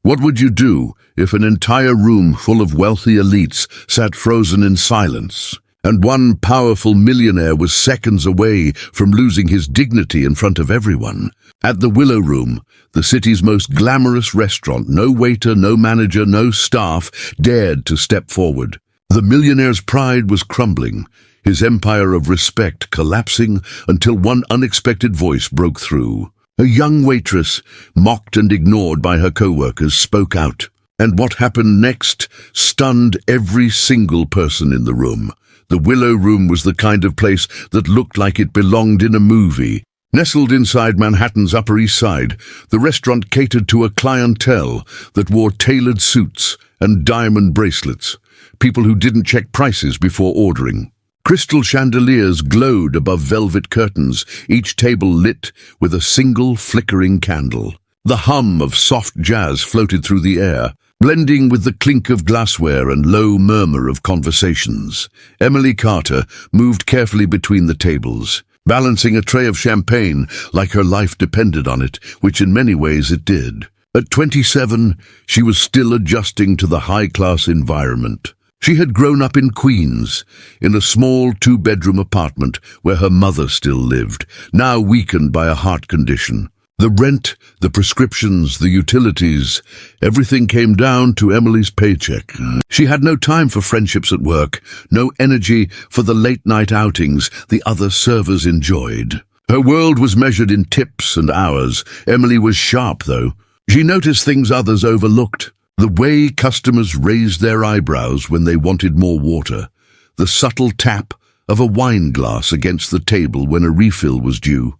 What would you do if an entire room full of wealthy elites sat frozen in silence, and one powerful millionaire was seconds away from losing his dignity in front of everyone? At the Willow Room, the city's most glamorous restaurant, no waiter, no manager, no staff dared to step forward. The millionaire's pride was crumbling, his empire of respect collapsing until one unexpected voice broke through. A young waitress, mocked and ignored by her coworkers, spoke out. And what happened next stunned every single person in the room. The Willow Room was the kind of place that looked like it belonged in a movie. Nestled inside Manhattan's Upper East Side, the restaurant catered to a clientele that wore tailored suits and diamond bracelets, people who didn't check prices before ordering. Crystal chandeliers glowed above velvet curtains, each table lit with a single flickering candle. The hum of soft jazz floated through the air, blending with the clink of glassware and low murmur of conversations. Emily Carter moved carefully between the tables, balancing a tray of champagne like her life depended on it, which in many ways it did. At 27, she was still adjusting to the high-class environment. She had grown up in Queens, in a small two-bedroom apartment where her mother still lived, now weakened by a heart condition. The rent, the prescriptions, the utilities, everything came down to Emily's paycheck. She had no time for friendships at work, no energy for the late-night outings the other servers enjoyed. Her world was measured in tips and hours. Emily was sharp, though. She noticed things others overlooked. The way customers raised their eyebrows when they wanted more water, the subtle tap of a wine glass against the table when a refill was due,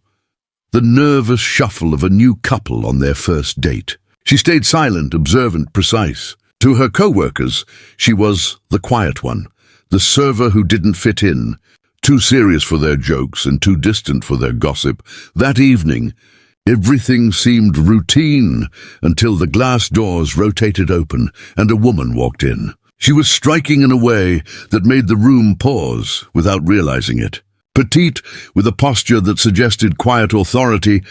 the nervous shuffle of a new couple on their first date. She stayed silent, observant, precise. To her coworkers, she was the quiet one, the server who didn't fit in, too serious for their jokes and too distant for their gossip. That evening, everything seemed routine until the glass doors rotated open and a woman walked in. She was striking in a way that made the room pause without realizing it. Petite, with a posture that suggested quiet authority,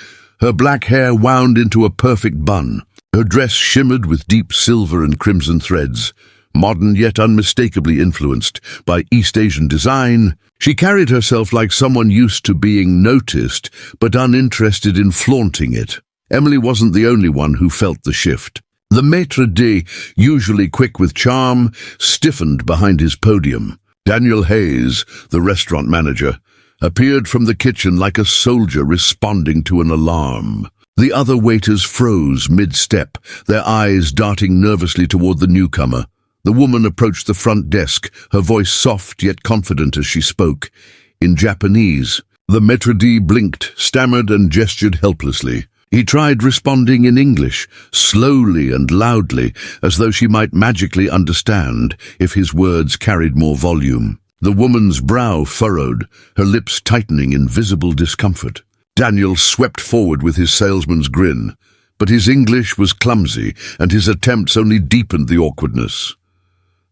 her black hair wound into a perfect bun. Her dress shimmered with deep silver and crimson threads. Modern yet unmistakably influenced by East Asian design, she carried herself like someone used to being noticed, but uninterested in flaunting it. Emily wasn't the only one who felt the shift. The maitre d', usually quick with charm, stiffened behind his podium. Daniel Hayes, the restaurant manager, appeared from the kitchen like a soldier responding to an alarm. The other waiters froze mid-step, their eyes darting nervously toward the newcomer. The woman approached the front desk, her voice soft yet confident as she spoke. In Japanese, the maître d' blinked, stammered and gestured helplessly. He tried responding in English, slowly and loudly, as though she might magically understand if his words carried more volume. The woman's brow furrowed, her lips tightening in visible discomfort. Daniel swept forward with his salesman's grin, but his English was clumsy, and his attempts only deepened the awkwardness.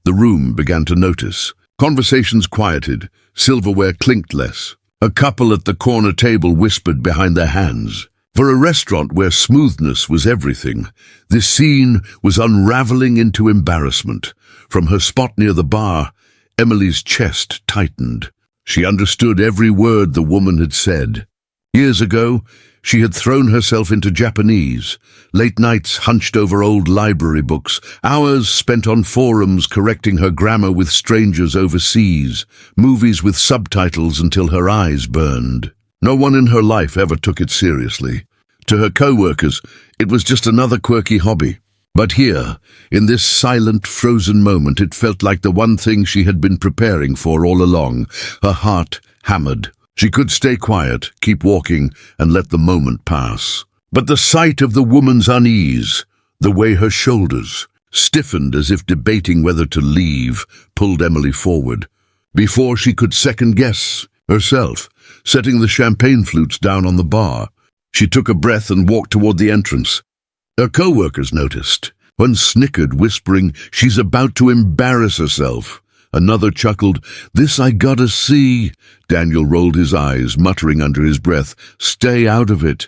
The room began to notice. Conversations quieted, silverware clinked less. A couple at the corner table whispered behind their hands. For a restaurant where smoothness was everything, this scene was unraveling into embarrassment. From her spot near the bar, Emily's chest tightened. She understood every word the woman had said. Years ago, she had thrown herself into Japanese, late nights hunched over old library books, hours spent on forums correcting her grammar with strangers overseas, movies with subtitles until her eyes burned. No one in her life ever took it seriously. To her coworkers, it was just another quirky hobby. But here, in this silent, frozen moment, it felt like the one thing she had been preparing for all along. Her heart hammered. She could stay quiet, keep walking, and let the moment pass. But the sight of the woman's unease, the way her shoulders stiffened as if debating whether to leave, pulled Emily forward. Before she could second-guess herself, setting the champagne flutes down on the bar, she took a breath and walked toward the entrance. Her co-workers noticed. One snickered, whispering, "She's about to embarrass herself." Another chuckled, "This I gotta see." Daniel rolled his eyes, muttering under his breath, "Stay out of it."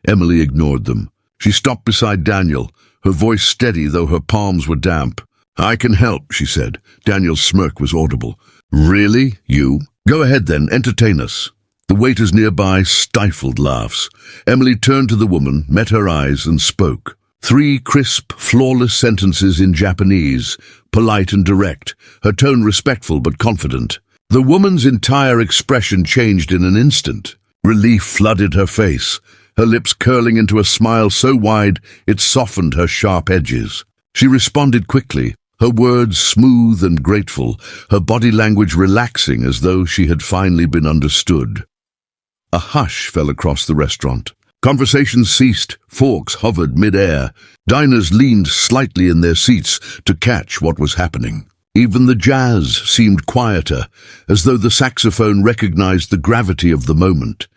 Emily ignored them. She stopped beside Daniel, her voice steady though her palms were damp. "I can help," she said. Daniel's smirk was audible. "Really? You? Go ahead then, entertain us." The waiters nearby stifled laughs. Emily turned to the woman, met her eyes, and spoke. 3 crisp, flawless sentences in Japanese, polite and direct, her tone respectful but confident. The woman's entire expression changed in an instant. Relief flooded her face, her lips curling into a smile so wide it softened her sharp edges. She responded quickly, her words smooth and grateful, her body language relaxing as though she had finally been understood. A hush fell across the restaurant. Conversations ceased, forks hovered mid-air. Diners leaned slightly in their seats to catch what was happening. Even the jazz seemed quieter, as though the saxophone recognized the gravity of the moment.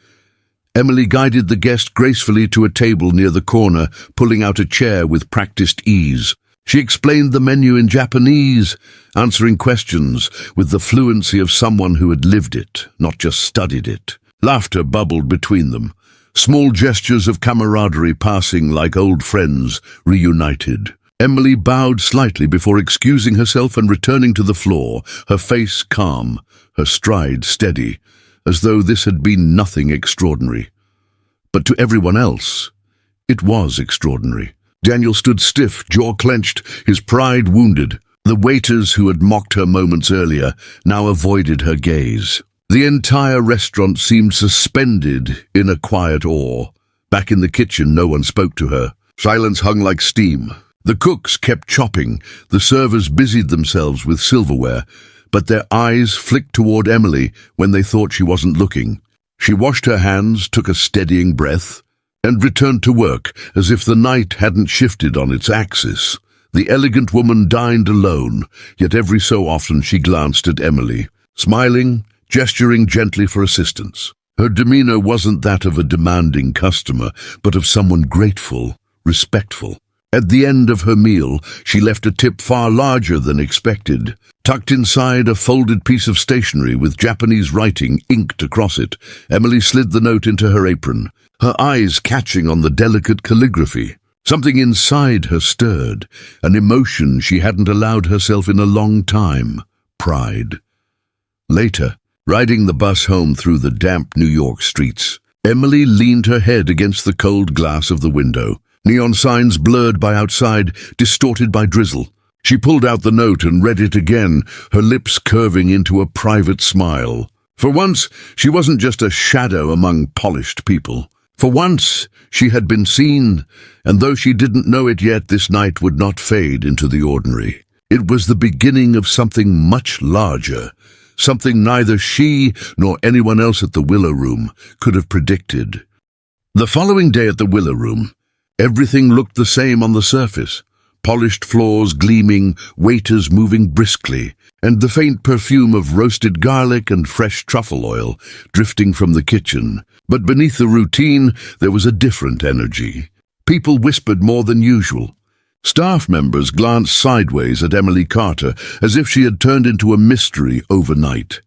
Emily guided the guest gracefully to a table near the corner, pulling out a chair with practiced ease. She explained the menu in Japanese, answering questions with the fluency of someone who had lived it, not just studied it. Laughter bubbled between them, small gestures of camaraderie passing like old friends reunited. Emily bowed slightly before excusing herself and returning to the floor, her face calm, her stride steady, as though this had been nothing extraordinary. But to everyone else, it was extraordinary. Daniel stood stiff, jaw clenched, his pride wounded. The waiters who had mocked her moments earlier now avoided her gaze. The entire restaurant seemed suspended in a quiet awe. Back in the kitchen, no one spoke to her. Silence hung like steam. The cooks kept chopping, the servers busied themselves with silverware, but their eyes flicked toward Emily when they thought she wasn't looking. She washed her hands, took a steadying breath, and returned to work as if the night hadn't shifted on its axis. The elegant woman dined alone, yet every so often she glanced at Emily, smiling, gesturing gently for assistance. Her demeanor wasn't that of a demanding customer, but of someone grateful, respectful. At the end of her meal, she left a tip far larger than expected. Tucked inside a folded piece of stationery with Japanese writing inked across it, Emily slid the note into her apron, her eyes catching on the delicate calligraphy. Something inside her stirred, an emotion she hadn't allowed herself in a long time: pride. Later, riding the bus home through the damp New York streets, Emily leaned her head against the cold glass of the window. Neon signs blurred by outside, distorted by drizzle. She pulled out the note and read it again, her lips curving into a private smile. For once, she wasn't just a shadow among polished people. For once, she had been seen, and though she didn't know it yet, this night would not fade into the ordinary. It was the beginning of something much larger, something neither she nor anyone else at the Willow Room could have predicted. The following day at the Willow Room, everything looked the same on the surface. Polished floors gleaming, waiters moving briskly, and the faint perfume of roasted garlic and fresh truffle oil drifting from the kitchen. But beneath the routine, there was a different energy. People whispered more than usual. Staff members glanced sideways at Emily Carter, as if she had turned into a mystery overnight.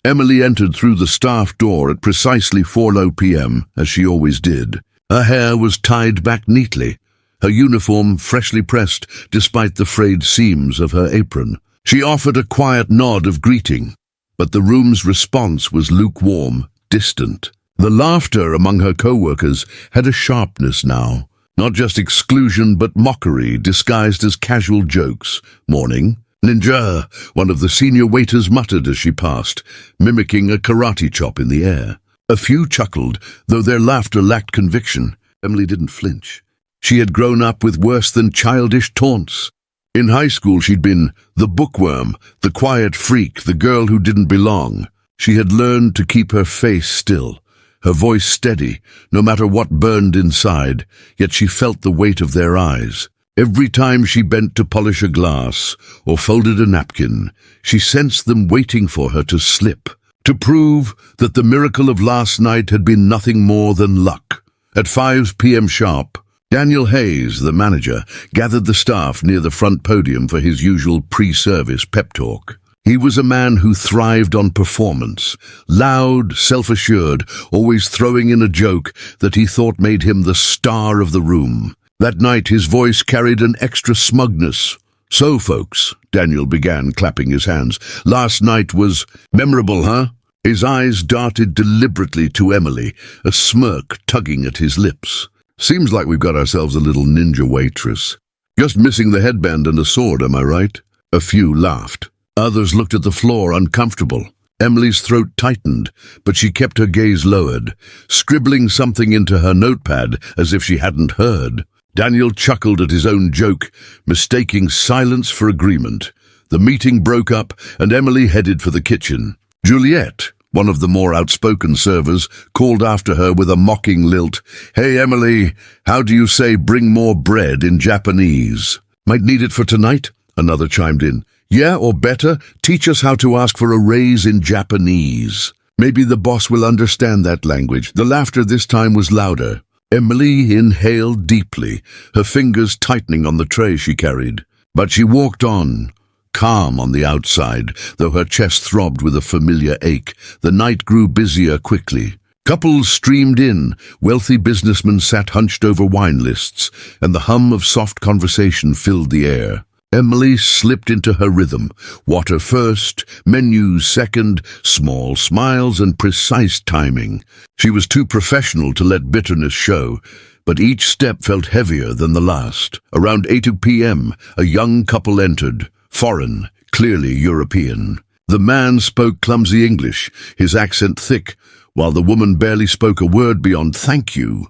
Emily entered through the staff door at precisely 4:00 p.m., as she always did. Her hair was tied back neatly, her uniform freshly pressed despite the frayed seams of her apron. She offered a quiet nod of greeting, but the room's response was lukewarm, distant. The laughter among her coworkers had a sharpness now, not just exclusion but mockery disguised as casual jokes. "Morning, ninja," one of the senior waiters muttered as she passed, mimicking a karate chop in the air. A few chuckled, though their laughter lacked conviction. Emily didn't flinch. She had grown up with worse than childish taunts. In high school she'd been the bookworm, the quiet freak, the girl who didn't belong. She had learned to keep her face still, her voice steady, no matter what burned inside, yet she felt the weight of their eyes. Every time she bent to polish a glass or folded a napkin, she sensed them waiting for her to slip, to prove that the miracle of last night had been nothing more than luck. At 5 p.m. sharp, Daniel Hayes, the manager, gathered the staff near the front podium for his usual pre-service pep talk. He was a man who thrived on performance, loud, self-assured, always throwing in a joke that he thought made him the star of the room. That night his voice carried an extra smugness. "So, folks," Daniel began, clapping his hands, "last night was memorable, huh?" His eyes darted deliberately to Emily, a smirk tugging at his lips. "Seems like we've got ourselves a little ninja waitress. Just missing the headband and a sword, am I right?" A few laughed. Others looked at the floor, uncomfortable. Emily's throat tightened, but she kept her gaze lowered, scribbling something into her notepad as if she hadn't heard. Daniel chuckled at his own joke, mistaking silence for agreement. The meeting broke up, and Emily headed for the kitchen. Juliet, one of the more outspoken servers, called after her with a mocking lilt. "Hey, Emily, how do you say bring more bread in Japanese?" "Might need it for tonight," another chimed in. "Yeah, or better, teach us how to ask for a raise in Japanese. Maybe the boss will understand that language." The laughter this time was louder. Emily inhaled deeply, her fingers tightening on the tray she carried. But she walked on, calm on the outside, though her chest throbbed with a familiar ache. The night grew busier quickly. Couples streamed in, wealthy businessmen sat hunched over wine lists, and the hum of soft conversation filled the air. Emily slipped into her rhythm. Water first, menus second, small smiles and precise timing. She was too professional to let bitterness show, but each step felt heavier than the last. Around 8 p.m., a young couple entered, foreign, clearly European. The man spoke clumsy English, his accent thick, while the woman barely spoke a word beyond "thank you."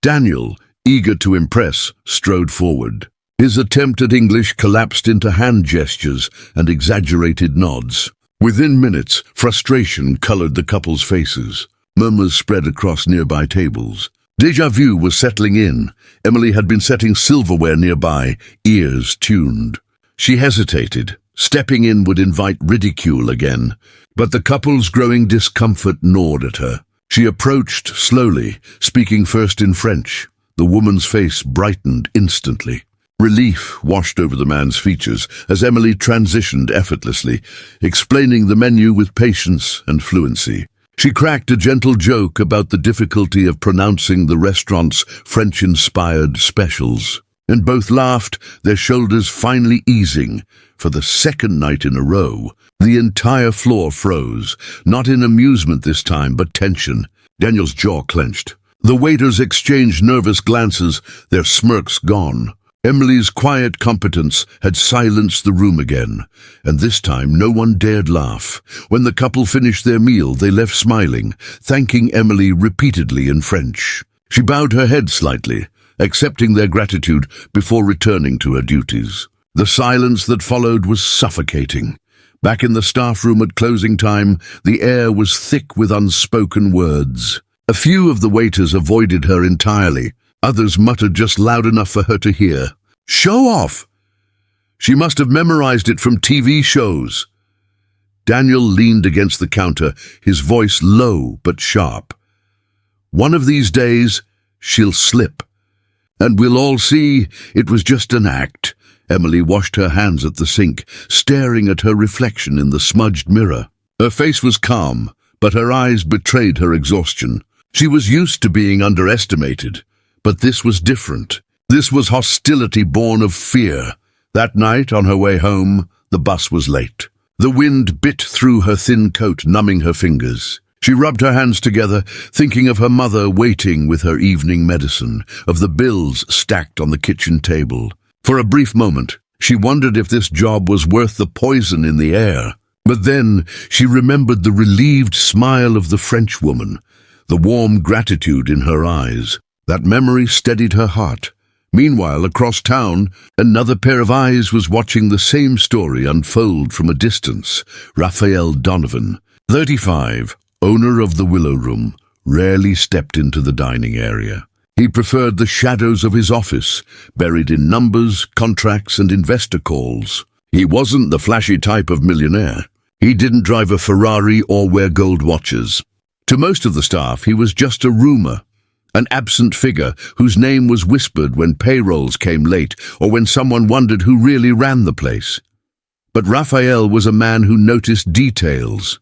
Daniel, eager to impress, strode forward. His attempt at English collapsed into hand gestures and exaggerated nods. Within minutes, frustration colored the couple's faces. Murmurs spread across nearby tables. Déjà vu was settling in. Emily had been setting silverware nearby, ears tuned. She hesitated. Stepping in would invite ridicule again, but the couple's growing discomfort gnawed at her. She approached slowly, speaking first in French. The woman's face brightened instantly. Relief washed over the man's features as Emily transitioned effortlessly, explaining the menu with patience and fluency. She cracked a gentle joke about the difficulty of pronouncing the restaurant's French-inspired specials, and both laughed, their shoulders finally easing. For the second night in a row, the entire floor froze, not in amusement this time, but tension. Daniel's jaw clenched. The waiters exchanged nervous glances, their smirks gone. Emily's quiet competence had silenced the room again, and this time no one dared laugh. When the couple finished their meal, they left smiling, thanking Emily repeatedly in French. She bowed her head slightly, accepting their gratitude before returning to her duties. The silence that followed was suffocating. Back in the staff room at closing time, the air was thick with unspoken words. A few of the waiters avoided her entirely. Others muttered just loud enough for her to hear. "Show off! She must have memorized it from TV shows." Daniel leaned against the counter, his voice low but sharp. "One of these days, she'll slip. And we'll all see it was just an act." Emily washed her hands at the sink, staring at her reflection in the smudged mirror. Her face was calm, but her eyes betrayed her exhaustion. She was used to being underestimated. But this was different. This was hostility born of fear. That night, on her way home, the bus was late. The wind bit through her thin coat, numbing her fingers. She rubbed her hands together, thinking of her mother waiting with her evening medicine, of the bills stacked on the kitchen table. For a brief moment, she wondered if this job was worth the poison in the air. But then she remembered the relieved smile of the French woman, the warm gratitude in her eyes. That memory steadied her heart. Meanwhile, across town, another pair of eyes was watching the same story unfold from a distance. Raphael Donovan, 35, owner of the Willow Room, rarely stepped into the dining area. He preferred the shadows of his office, buried in numbers, contracts, and investor calls. He wasn't the flashy type of millionaire. He didn't drive a Ferrari or wear gold watches. To most of the staff, he was just a rumor. An absent figure whose name was whispered when payrolls came late or when someone wondered who really ran the place. But Raphael was a man who noticed details.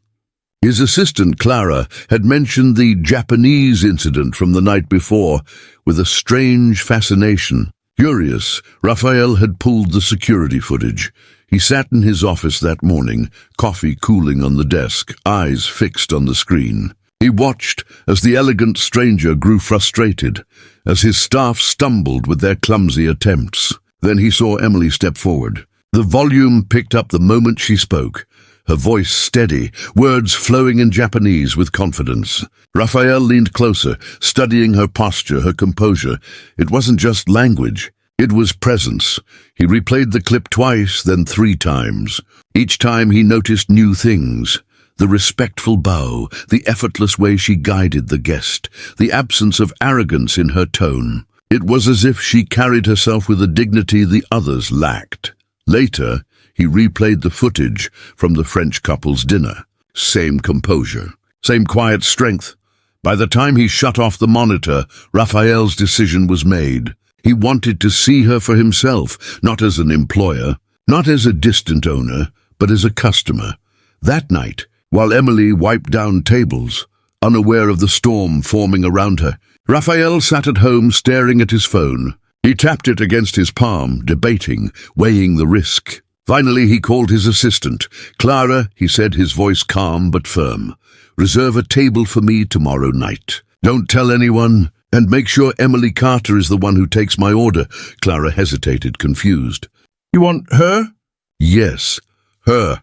His assistant, Clara, had mentioned the Japanese incident from the night before with a strange fascination. Curious, Raphael had pulled the security footage. He sat in his office that morning, coffee cooling on the desk, eyes fixed on the screen. He watched as the elegant stranger grew frustrated, as his staff stumbled with their clumsy attempts. Then he saw Emily step forward. The volume picked up the moment she spoke, her voice steady, words flowing in Japanese with confidence. Raphael leaned closer, studying her posture, her composure. It wasn't just language. It was presence. He replayed the clip twice, then 3 times. Each time he noticed new things. The respectful bow, the effortless way she guided the guest, the absence of arrogance in her tone. It was as if she carried herself with a dignity the others lacked. Later, he replayed the footage from the French couple's dinner. Same composure, same quiet strength. By the time he shut off the monitor, Raphael's decision was made. He wanted to see her for himself, not as an employer, not as a distant owner, but as a customer. That night, while Emily wiped down tables, unaware of the storm forming around her, Raphael sat at home staring at his phone. He tapped it against his palm, debating, weighing the risk. Finally, he called his assistant. "Clara," he said, his voice calm but firm, "reserve a table for me tomorrow night. Don't tell anyone, and make sure Emily Carter is the one who takes my order." Clara hesitated, confused. "You want her?" "Yes, her."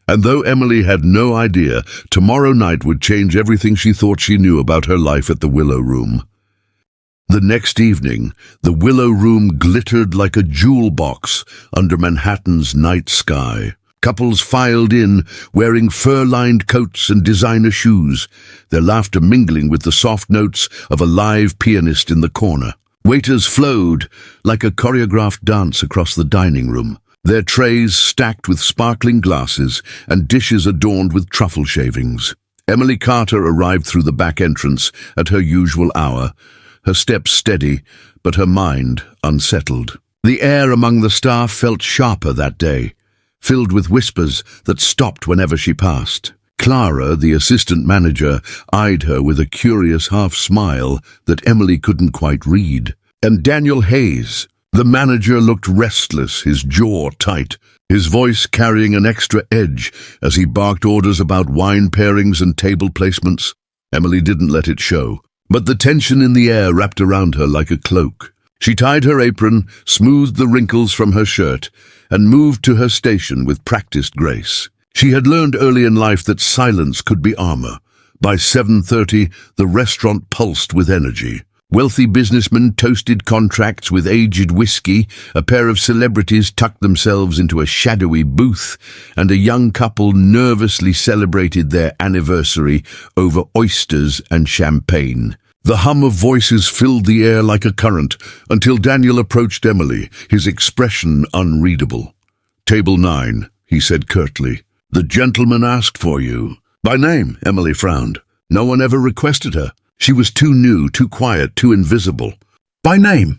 And though Emily had no idea, tomorrow night would change everything she thought she knew about her life at the Willow Room. The next evening, the Willow Room glittered like a jewel box under Manhattan's night sky. Couples filed in, wearing fur-lined coats and designer shoes, their laughter mingling with the soft notes of a live pianist in the corner. Waiters flowed like a choreographed dance across the dining room, their trays stacked with sparkling glasses and dishes adorned with truffle shavings. Emily Carter arrived through the back entrance at her usual hour, her steps steady, but her mind unsettled. The air among the staff felt sharper that day, filled with whispers that stopped whenever she passed. Clara, the assistant manager, eyed her with a curious half-smile that Emily couldn't quite read. And Daniel Hayes, the manager, looked restless, his jaw tight, his voice carrying an extra edge as he barked orders about wine pairings and table placements. Emily didn't let it show, but the tension in the air wrapped around her like a cloak. She tied her apron, smoothed the wrinkles from her shirt, and moved to her station with practiced grace. She had learned early in life that silence could be armor. By 7:30, the restaurant pulsed with energy. Wealthy businessmen toasted contracts with aged whiskey, a pair of celebrities tucked themselves into a shadowy booth, and a young couple nervously celebrated their anniversary over oysters and champagne. The hum of voices filled the air like a current until Daniel approached Emily, his expression unreadable. "Table 9, he said curtly. "The gentleman asked for you." "By name," Emily frowned. No one ever requested her. She was too new, too quiet, too invisible. "By name,"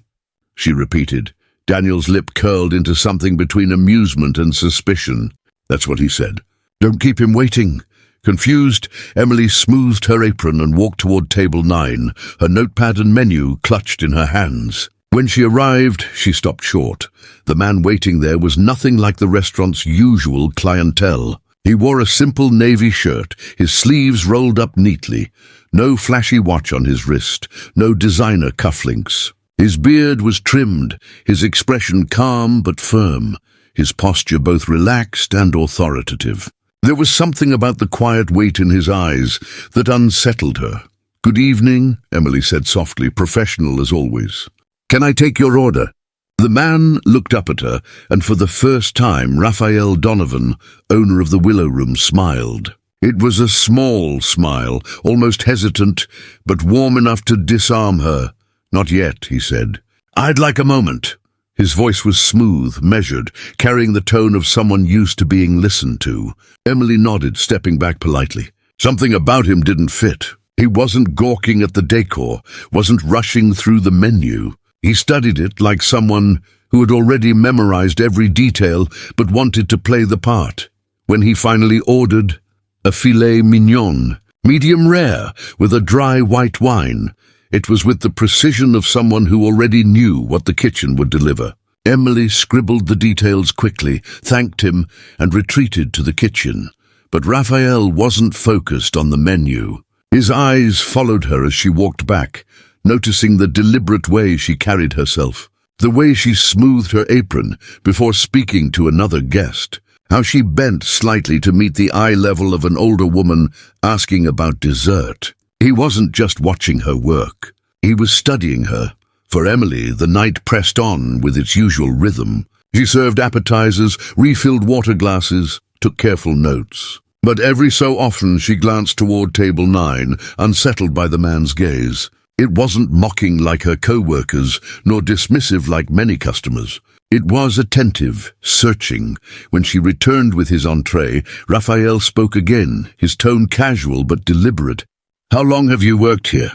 she repeated. Daniel's lip curled into something between amusement and suspicion. "That's what he said." "Don't keep him waiting." Confused, Emily smoothed her apron and walked toward table 9, her notepad and menu clutched in her hands. When she arrived, she stopped short. The man waiting there was nothing like the restaurant's usual clientele. He wore a simple navy shirt, his sleeves rolled up neatly. No flashy watch on his wrist, no designer cufflinks. His beard was trimmed, his expression calm but firm, his posture both relaxed and authoritative. There was something about the quiet weight in his eyes that unsettled her. "Good evening," Emily said softly, professional as always. "Can I take your order?" The man looked up at her, and for the first time Raphael Donovan, owner of the Willow Room, smiled. It was a small smile, almost hesitant, but warm enough to disarm her. "Not yet," he said. "I'd like a moment." His voice was smooth, measured, carrying the tone of someone used to being listened to. Emily nodded, stepping back politely. Something about him didn't fit. He wasn't gawking at the decor, wasn't rushing through the menu. He studied it like someone who had already memorized every detail but wanted to play the part. When he finally ordered, a filet mignon, medium rare, with a dry white wine. It was with the precision of someone who already knew what the kitchen would deliver. Emily scribbled the details quickly, thanked him, and retreated to the kitchen. But Raphael wasn't focused on the menu. His eyes followed her as she walked back, noticing the deliberate way she carried herself, the way she smoothed her apron before speaking to another guest, how she bent slightly to meet the eye level of an older woman asking about dessert. He wasn't just watching her work. He was studying her. For Emily, the night pressed on with its usual rhythm. She served appetizers, refilled water glasses, took careful notes. But every so often she glanced toward table 9, unsettled by the man's gaze. It wasn't mocking like her coworkers, nor dismissive like many customers. It was attentive, searching. When she returned with his entree, Raphael spoke again, his tone casual but deliberate. "How long have you worked here?"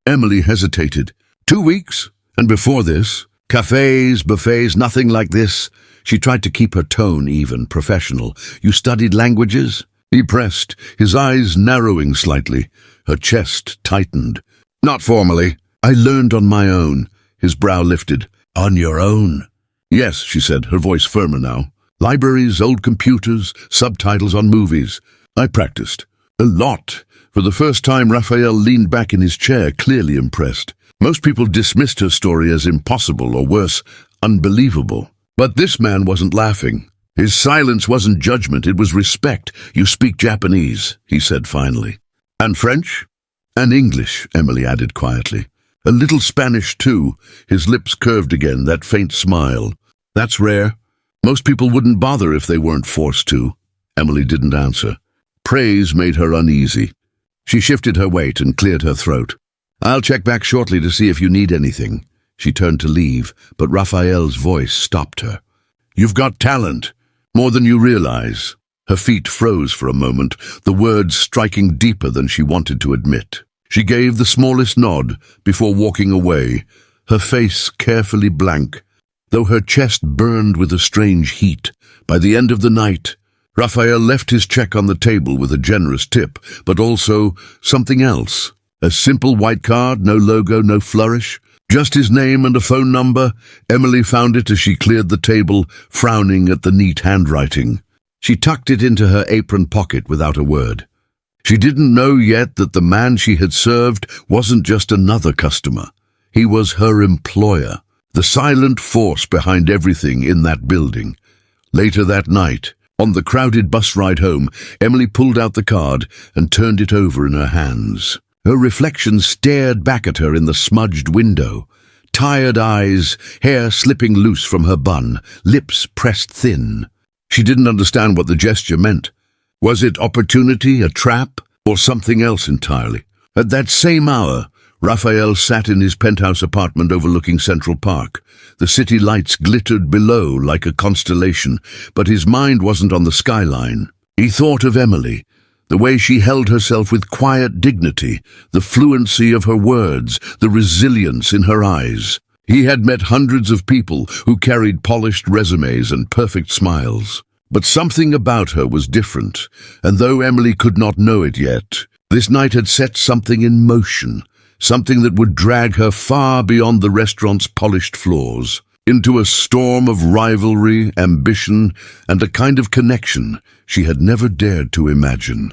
Emily hesitated. 2 weeks, and before this, cafes, buffets, nothing like this. She tried to keep her tone even, professional. "You studied languages?" He pressed, his eyes narrowing slightly. Her chest tightened. "Not formally. I learned on my own." His brow lifted. "On your own?" "Yes," she said, her voice firmer now. "Libraries, old computers, subtitles on movies. I practiced. A lot." For the first time, Raphael leaned back in his chair, clearly impressed. Most people dismissed her story as impossible, or worse, unbelievable. But this man wasn't laughing. His silence wasn't judgment, it was respect. "You speak Japanese," he said finally. "And French?" "And English," Emily added quietly. "A little Spanish too." His lips curved again, that faint smile. "That's rare. Most people wouldn't bother if they weren't forced to." Emily didn't answer. Praise made her uneasy. She shifted her weight and cleared her throat. "I'll check back shortly to see if you need anything." She turned to leave, but Raphael's voice stopped her. "You've got talent, more than you realize." Her feet froze for a moment, the words striking deeper than she wanted to admit. She gave the smallest nod before walking away, her face carefully blank, though her chest burned with a strange heat. By the end of the night, Raphael left his check on the table with a generous tip, but also something else. A simple white card, no logo, no flourish. Just his name and a phone number. Emily found it as she cleared the table, frowning at the neat handwriting. She tucked it into her apron pocket without a word. She didn't know yet that the man she had served wasn't just another customer. He was her employer, the silent force behind everything in that building. Later that night, on the crowded bus ride home, Emily pulled out the card and turned it over in her hands. Her reflection stared back at her in the smudged window. Tired eyes, hair slipping loose from her bun, lips pressed thin. She didn't understand what the gesture meant. Was it opportunity, a trap, or something else entirely? At that same hour, Raphael sat in his penthouse apartment overlooking Central Park. The city lights glittered below like a constellation, but his mind wasn't on the skyline. He thought of Emily, the way she held herself with quiet dignity, the fluency of her words, the resilience in her eyes. He had met hundreds of people who carried polished resumes and perfect smiles. But something about her was different, and though Emily could not know it yet, this night had set something in motion, something that would drag her far beyond the restaurant's polished floors, into a storm of rivalry, ambition, and a kind of connection she had never dared to imagine.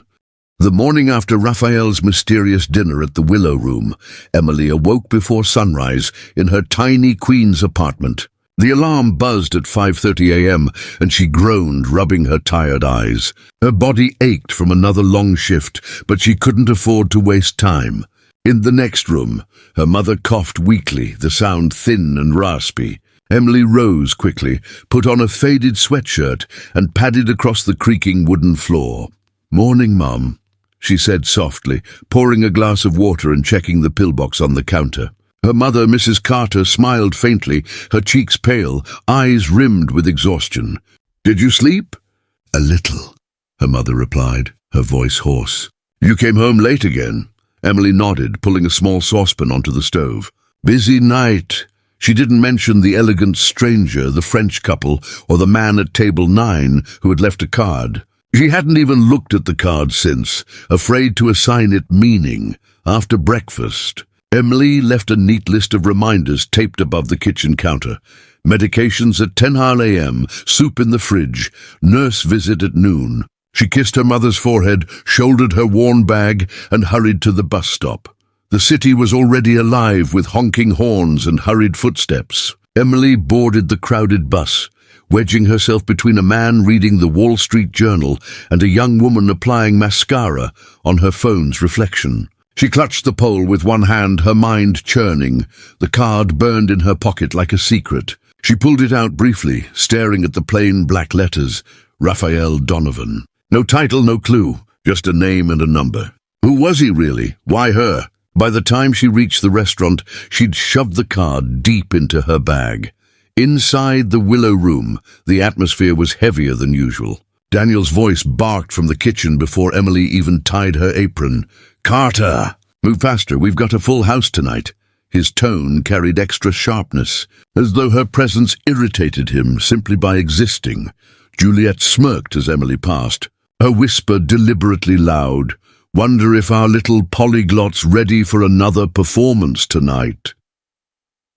The morning after Raphael's mysterious dinner at the Willow Room, Emily awoke before sunrise in her tiny Queen's apartment. The alarm buzzed at 5:30 a.m., and she groaned, rubbing her tired eyes. Her body ached from another long shift, but she couldn't afford to waste time. In the next room, her mother coughed weakly, the sound thin and raspy. Emily rose quickly, put on a faded sweatshirt, and padded across the creaking wooden floor. "Morning, Mum," she said softly, pouring a glass of water and checking the pillbox on the counter. Her mother, Mrs. Carter, smiled faintly, her cheeks pale, eyes rimmed with exhaustion. "Did you sleep?" "A little," her mother replied, her voice hoarse. "You came home late again." Emily nodded, pulling a small saucepan onto the stove. "Busy night." She didn't mention the elegant stranger, the French couple, or the man at table 9 who had left a card. She hadn't even looked at the card since, afraid to assign it meaning. After breakfast, Emily left a neat list of reminders taped above the kitchen counter. Medications at 10 a.m., soup in the fridge, nurse visit at noon. She kissed her mother's forehead, shouldered her worn bag, and hurried to the bus stop. The city was already alive with honking horns and hurried footsteps. Emily boarded the crowded bus, wedging herself between a man reading the Wall Street Journal and a young woman applying mascara on her phone's reflection. She clutched the pole with one hand, her mind churning. The card burned in her pocket like a secret. She pulled it out briefly, staring at the plain black letters. Raphael Donovan. No title, no clue, just a name and a number. Who was he really? Why her? By the time she reached the restaurant, she'd shoved the card deep into her bag. Inside the Willow Room, the atmosphere was heavier than usual. Daniel's voice barked from the kitchen before Emily even tied her apron. "Carter! Move faster, we've got a full house tonight." His tone carried extra sharpness, as though her presence irritated him simply by existing. Juliet smirked as Emily passed, her whisper deliberately loud. "Wonder if our little polyglot's ready for another performance tonight."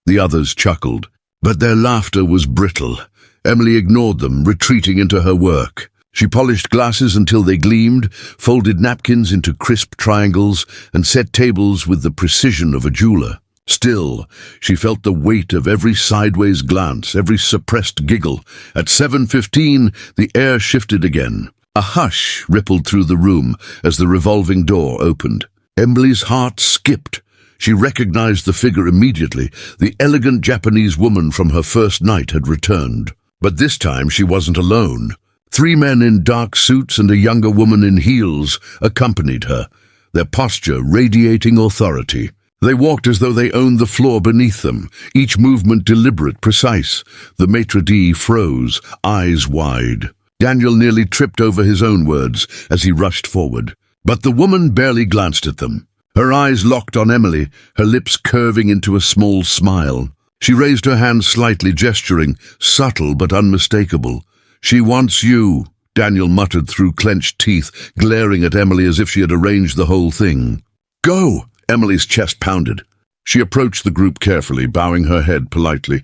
The others chuckled, but their laughter was brittle. Emily ignored them, retreating into her work. She polished glasses until they gleamed, folded napkins into crisp triangles, and set tables with the precision of a jeweler. Still, she felt the weight of every sideways glance, every suppressed giggle. At 7:15, the air shifted again. A hush rippled through the room as the revolving door opened. Emily's heart skipped. She recognized the figure immediately. The elegant Japanese woman from her first night had returned. But this time she wasn't alone. 3 men in dark suits and a younger woman in heels accompanied her, their posture radiating authority. They walked as though they owned the floor beneath them, each movement deliberate, precise. The maitre d' froze, eyes wide. Daniel nearly tripped over his own words as he rushed forward. But the woman barely glanced at them. Her eyes locked on Emily, her lips curving into a small smile. She raised her hand slightly, gesturing, subtle but unmistakable. "She wants you," Daniel muttered through clenched teeth, glaring at Emily as if she had arranged the whole thing. "Go!" Emily's chest pounded. She approached the group carefully, bowing her head politely.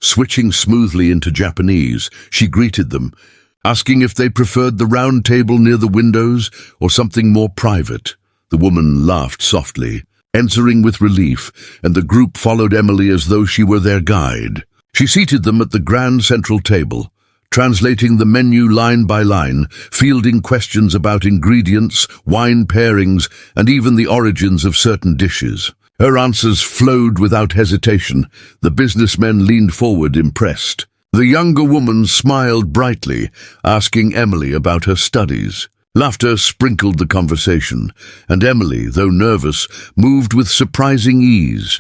Switching smoothly into Japanese, she greeted them, asking if they preferred the round table near the windows or something more private. The woman laughed softly, answering with relief, and the group followed Emily as though she were their guide. She seated them at the grand central table, translating the menu line by line, fielding questions about ingredients, wine pairings, and even the origins of certain dishes. Her answers flowed without hesitation. The businessmen leaned forward, impressed. The younger woman smiled brightly, asking Emily about her studies. Laughter sprinkled the conversation, and Emily, though nervous, moved with surprising ease.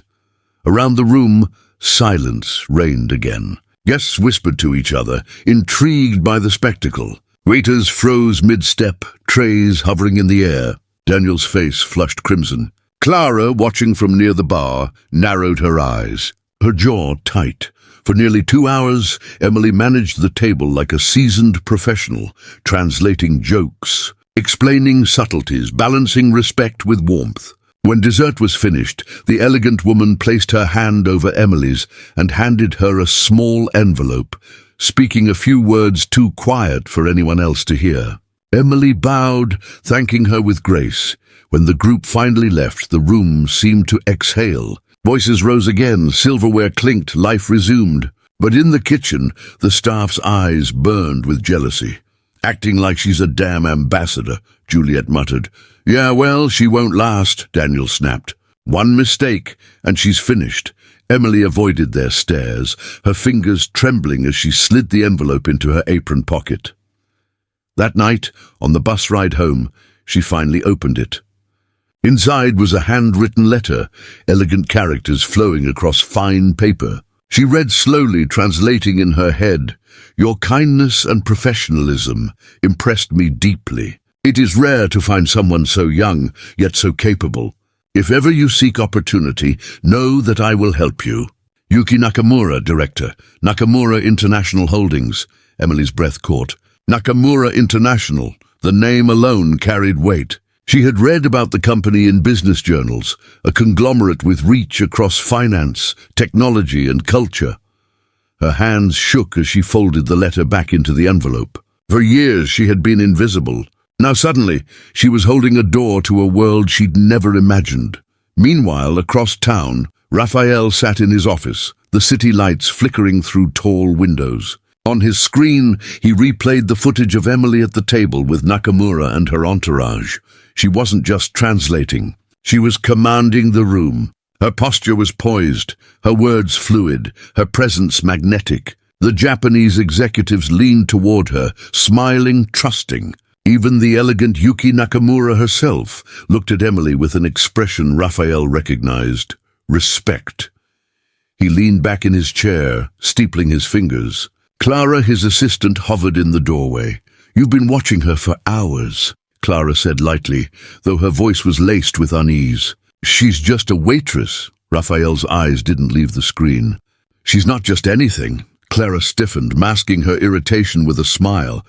Around the room, silence reigned again. Guests whispered to each other, intrigued by the spectacle. Waiters froze mid-step, trays hovering in the air. Daniel's face flushed crimson. Clara, watching from near the bar, narrowed her eyes, her jaw tight. For nearly 2 hours, Emily managed the table like a seasoned professional, translating jokes, explaining subtleties, balancing respect with warmth. When dessert was finished, the elegant woman placed her hand over Emily's and handed her a small envelope, speaking a few words too quiet for anyone else to hear. Emily bowed, thanking her with grace. When the group finally left, the room seemed to exhale. Voices rose again, silverware clinked, life resumed. But in the kitchen, the staff's eyes burned with jealousy. "Acting like she's a damn ambassador," Juliet muttered. "Yeah, well, she won't last," Daniel snapped. "One mistake, and she's finished." Emily avoided their stares, her fingers trembling as she slid the envelope into her apron pocket. That night, on the bus ride home, she finally opened it. Inside was a handwritten letter, elegant characters flowing across fine paper. She read slowly, translating in her head, "Your kindness and professionalism impressed me deeply. It is rare to find someone so young, yet so capable. If ever you seek opportunity, know that I will help you. Yuki Nakamura, Director, Nakamura International Holdings." Emily's breath caught. Nakamura International. The name alone carried weight. She had read about the company in business journals, a conglomerate with reach across finance, technology, and culture. Her hands shook as she folded the letter back into the envelope. For years she had been invisible. Now suddenly she was holding a door to a world she'd never imagined. Meanwhile, across town, Raphael sat in his office, the city lights flickering through tall windows. On his screen, he replayed the footage of Emily at the table with Nakamura and her entourage. She wasn't just translating. She was commanding the room. Her posture was poised, her words fluid, her presence magnetic. The Japanese executives leaned toward her, smiling, trusting. Even the elegant Yuki Nakamura herself looked at Emily with an expression Raphael recognized: respect. He leaned back in his chair, steepling his fingers. Clara, his assistant, hovered in the doorway. "You've been watching her for hours," Clara said lightly, though her voice was laced with unease. "She's just a waitress." Raphael's eyes didn't leave the screen. "She's not just anything." Clara stiffened, masking her irritation with a smile.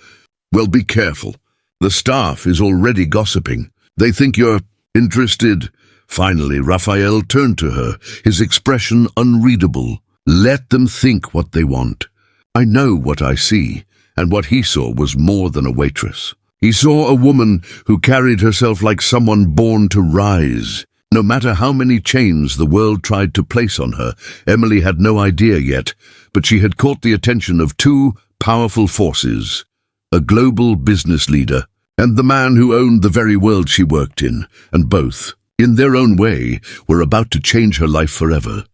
"Well, be careful. The staff is already gossiping. They think you're interested." Finally, Raphael turned to her, his expression unreadable. "Let them think what they want. I know what I see," and what he saw was more than a waitress. He saw a woman who carried herself like someone born to rise. No matter how many chains the world tried to place on her, Emily had no idea yet, but she had caught the attention of two powerful forces: a global business leader and the man who owned the very world she worked in, and both, in their own way, were about to change her life forever.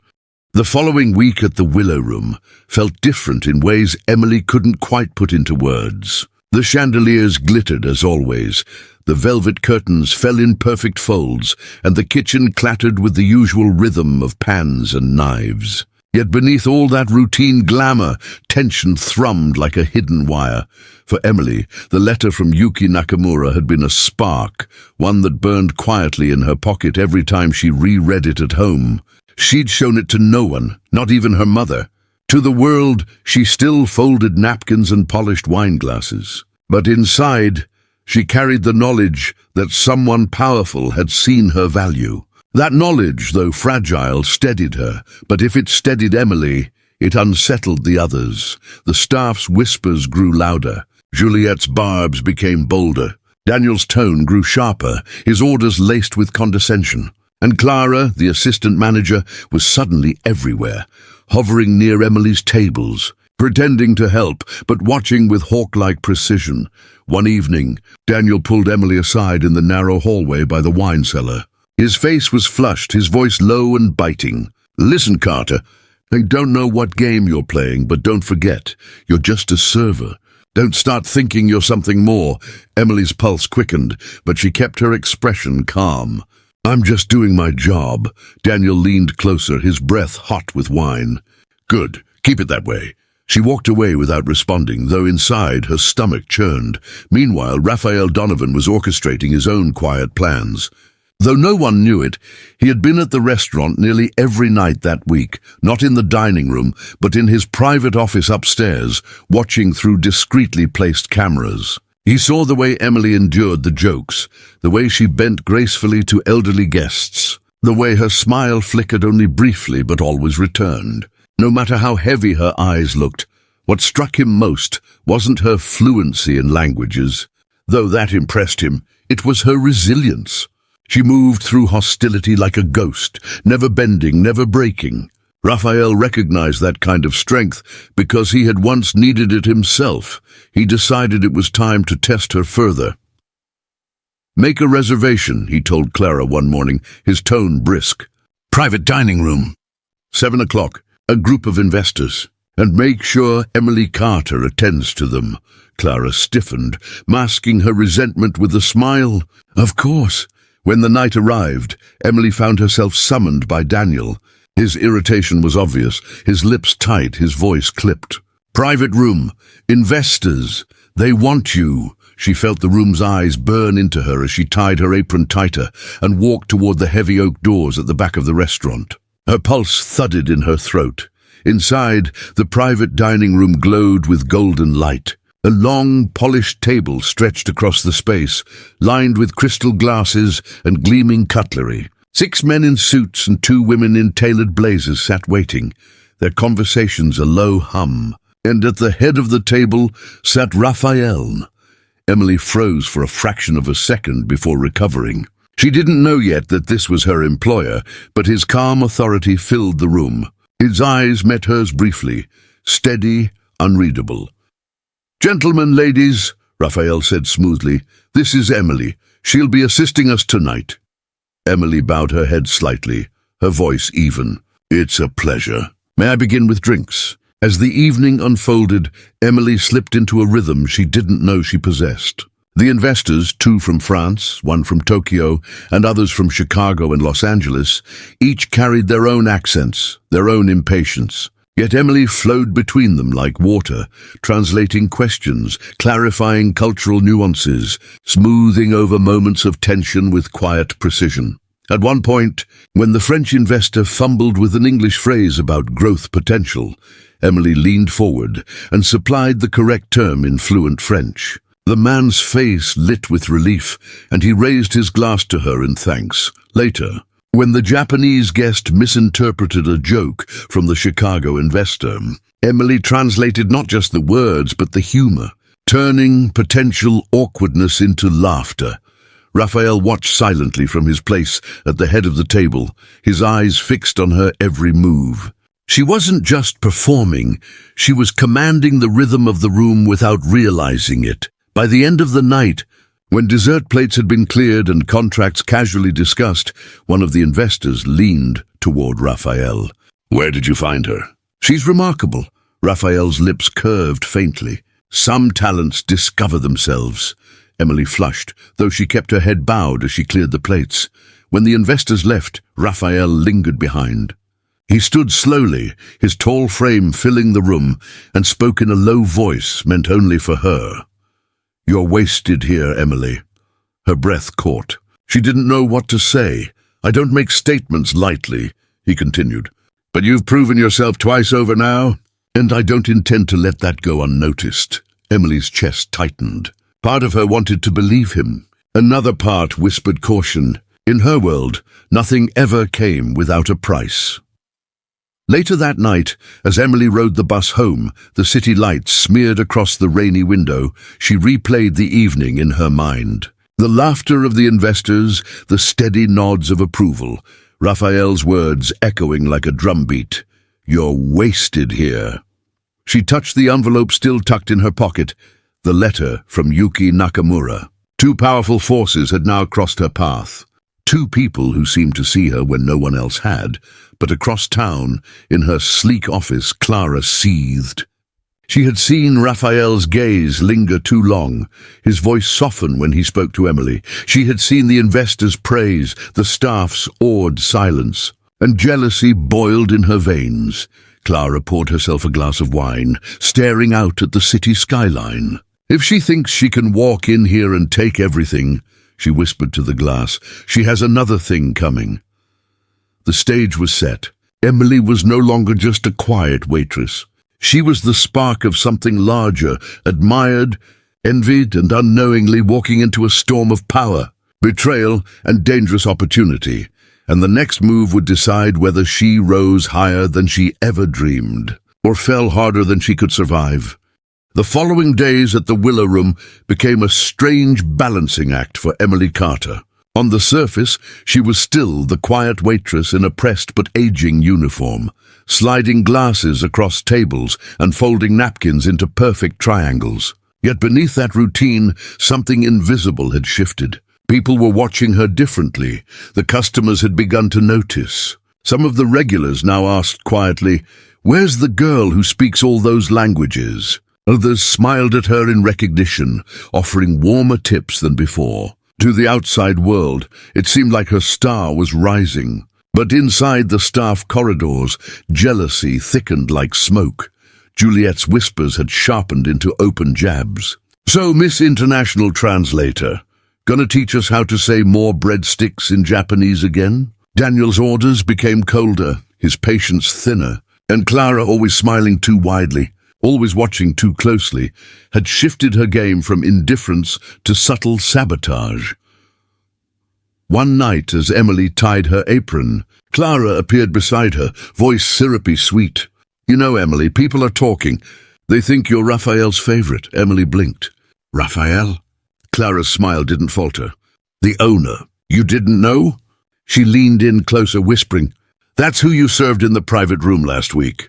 The following week at the Willow Room felt different in ways Emily couldn't quite put into words. The chandeliers glittered as always, the velvet curtains fell in perfect folds, and the kitchen clattered with the usual rhythm of pans and knives. Yet beneath all that routine glamour, tension thrummed like a hidden wire. For Emily, the letter from Yuki Nakamura had been a spark, one that burned quietly in her pocket every time she reread it at home. She'd shown it to no one, not even her mother. To the world, she still folded napkins and polished wine glasses. But inside, she carried the knowledge that someone powerful had seen her value. That knowledge, though fragile, steadied her, but if it steadied Emily, it unsettled the others. The staff's whispers grew louder. Juliet's barbs became bolder. Daniel's tone grew sharper, his orders laced with condescension. And Clara, the assistant manager, was suddenly everywhere, hovering near Emily's tables, pretending to help, but watching with hawk-like precision. One evening, Daniel pulled Emily aside in the narrow hallway by the wine cellar. His face was flushed, his voice low and biting. "Listen, Carter, I don't know what game you're playing, but don't forget, you're just a server. Don't start thinking you're something more." Emily's pulse quickened, but she kept her expression calm. "I'm just doing my job." Daniel leaned closer, his breath hot with wine. "Good, keep it that way." She walked away without responding, though inside her stomach churned. Meanwhile, Raphael Donovan was orchestrating his own quiet plans. Though no one knew it, he had been at the restaurant nearly every night that week, not in the dining room, but in his private office upstairs, watching through discreetly placed cameras. He saw the way Emily endured the jokes, the way she bent gracefully to elderly guests, the way her smile flickered only briefly but always returned. No matter how heavy her eyes looked, what struck him most wasn't her fluency in languages. Though that impressed him, it was her resilience. She moved through hostility like a ghost, never bending, never breaking. Raphael recognized that kind of strength because he had once needed it himself. He decided it was time to test her further. "Make a reservation," he told Clara one morning, his tone brisk. "Private dining room. 7 o'clock, a group of investors. And make sure Emily Carter attends to them." Clara stiffened, masking her resentment with a smile. "Of course." When the night arrived, Emily found herself summoned by Daniel. His irritation was obvious, his lips tight, his voice clipped. "Private room. Investors. They want you." She felt the room's eyes burn into her as she tied her apron tighter and walked toward the heavy oak doors at the back of the restaurant. Her pulse thudded in her throat. Inside, the private dining room glowed with golden light. A long, polished table stretched across the space, lined with crystal glasses and gleaming cutlery. 6 men in suits and 2 women in tailored blazers sat waiting, their conversations a low hum. And at the head of the table sat Raphael. Emily froze for a fraction of a second before recovering. She didn't know yet that this was her employer, but his calm authority filled the room. His eyes met hers briefly, steady, unreadable. "Gentlemen, ladies," Raphael said smoothly, "this is Emily. She'll be assisting us tonight." Emily bowed her head slightly, her voice even. "It's a pleasure. May I begin with drinks?" As the evening unfolded, Emily slipped into a rhythm she didn't know she possessed. The investors, 2 from France, 1 from Tokyo, and others from Chicago and Los Angeles, each carried their own accents, their own impatience. Yet Emily flowed between them like water, translating questions, clarifying cultural nuances, smoothing over moments of tension with quiet precision. At one point, when the French investor fumbled with an English phrase about growth potential, Emily leaned forward and supplied the correct term in fluent French. The man's face lit with relief, and he raised his glass to her in thanks. Later, when the Japanese guest misinterpreted a joke from the Chicago investor, Emily translated not just the words but the humor, turning potential awkwardness into laughter. Raphael watched silently from his place at the head of the table, his eyes fixed on her every move. She wasn't just performing, she was commanding the rhythm of the room without realizing it. By the end of the night, when dessert plates had been cleared and contracts casually discussed, one of the investors leaned toward Raphael. "Where did you find her?" "She's remarkable." Raphael's lips curved faintly. "Some talents discover themselves." Emily flushed, though she kept her head bowed as she cleared the plates. When the investors left, Raphael lingered behind. He stood slowly, his tall frame filling the room, and spoke in a low voice meant only for her. "You're wasted here, Emily." Her breath caught. She didn't know what to say. "I don't make statements lightly," he continued. "But you've proven yourself twice over now, and I don't intend to let that go unnoticed." Emily's chest tightened. Part of her wanted to believe him. Another part whispered caution. In her world, nothing ever came without a price. Later that night, as Emily rode the bus home, the city lights smeared across the rainy window, she replayed the evening in her mind. The laughter of the investors, the steady nods of approval, Raphael's words echoing like a drumbeat. "You're wasted here." She touched the envelope still tucked in her pocket, the letter from Yuki Nakamura. 2 powerful forces had now crossed her path. 2 people who seemed to see her when no one else had, but across town, in her sleek office, Clara seethed. She had seen Raphael's gaze linger too long, his voice soften when he spoke to Emily. She had seen the investors' praise, the staff's awed silence, and jealousy boiled in her veins. Clara poured herself a glass of wine, staring out at the city skyline. "If she thinks she can walk in here and take everything," she whispered to the glass, "she has another thing coming." The stage was set. Emily was no longer just a quiet waitress. She was the spark of something larger, admired, envied, and unknowingly walking into a storm of power, betrayal, and dangerous opportunity. And the next move would decide whether she rose higher than she ever dreamed, or fell harder than she could survive. The following days at the Willow Room became a strange balancing act for Emily Carter. On the surface, she was still the quiet waitress in a pressed but aging uniform, sliding glasses across tables and folding napkins into perfect triangles. Yet beneath that routine, something invisible had shifted. People were watching her differently. The customers had begun to notice. Some of the regulars now asked quietly, "Where's the girl who speaks all those languages?" Others smiled at her in recognition, offering warmer tips than before. To the outside world, it seemed like her star was rising. But inside the staff corridors, jealousy thickened like smoke. Juliet's whispers had sharpened into open jabs. "So, Miss International Translator, gonna teach us how to say more breadsticks in Japanese again?" Daniel's orders became colder, his patience thinner, and Clara always smiling too widely. always watching too closely, had shifted her game from indifference to subtle sabotage. One night, as Emily tied her apron, Clara appeared beside her, voice syrupy sweet. "You know, Emily, people are talking. They think you're Raphael's favorite." Emily blinked. "Raphael?" Clara's smile didn't falter. "The owner. You didn't know?" She leaned in closer, whispering, "That's who you served in the private room last week.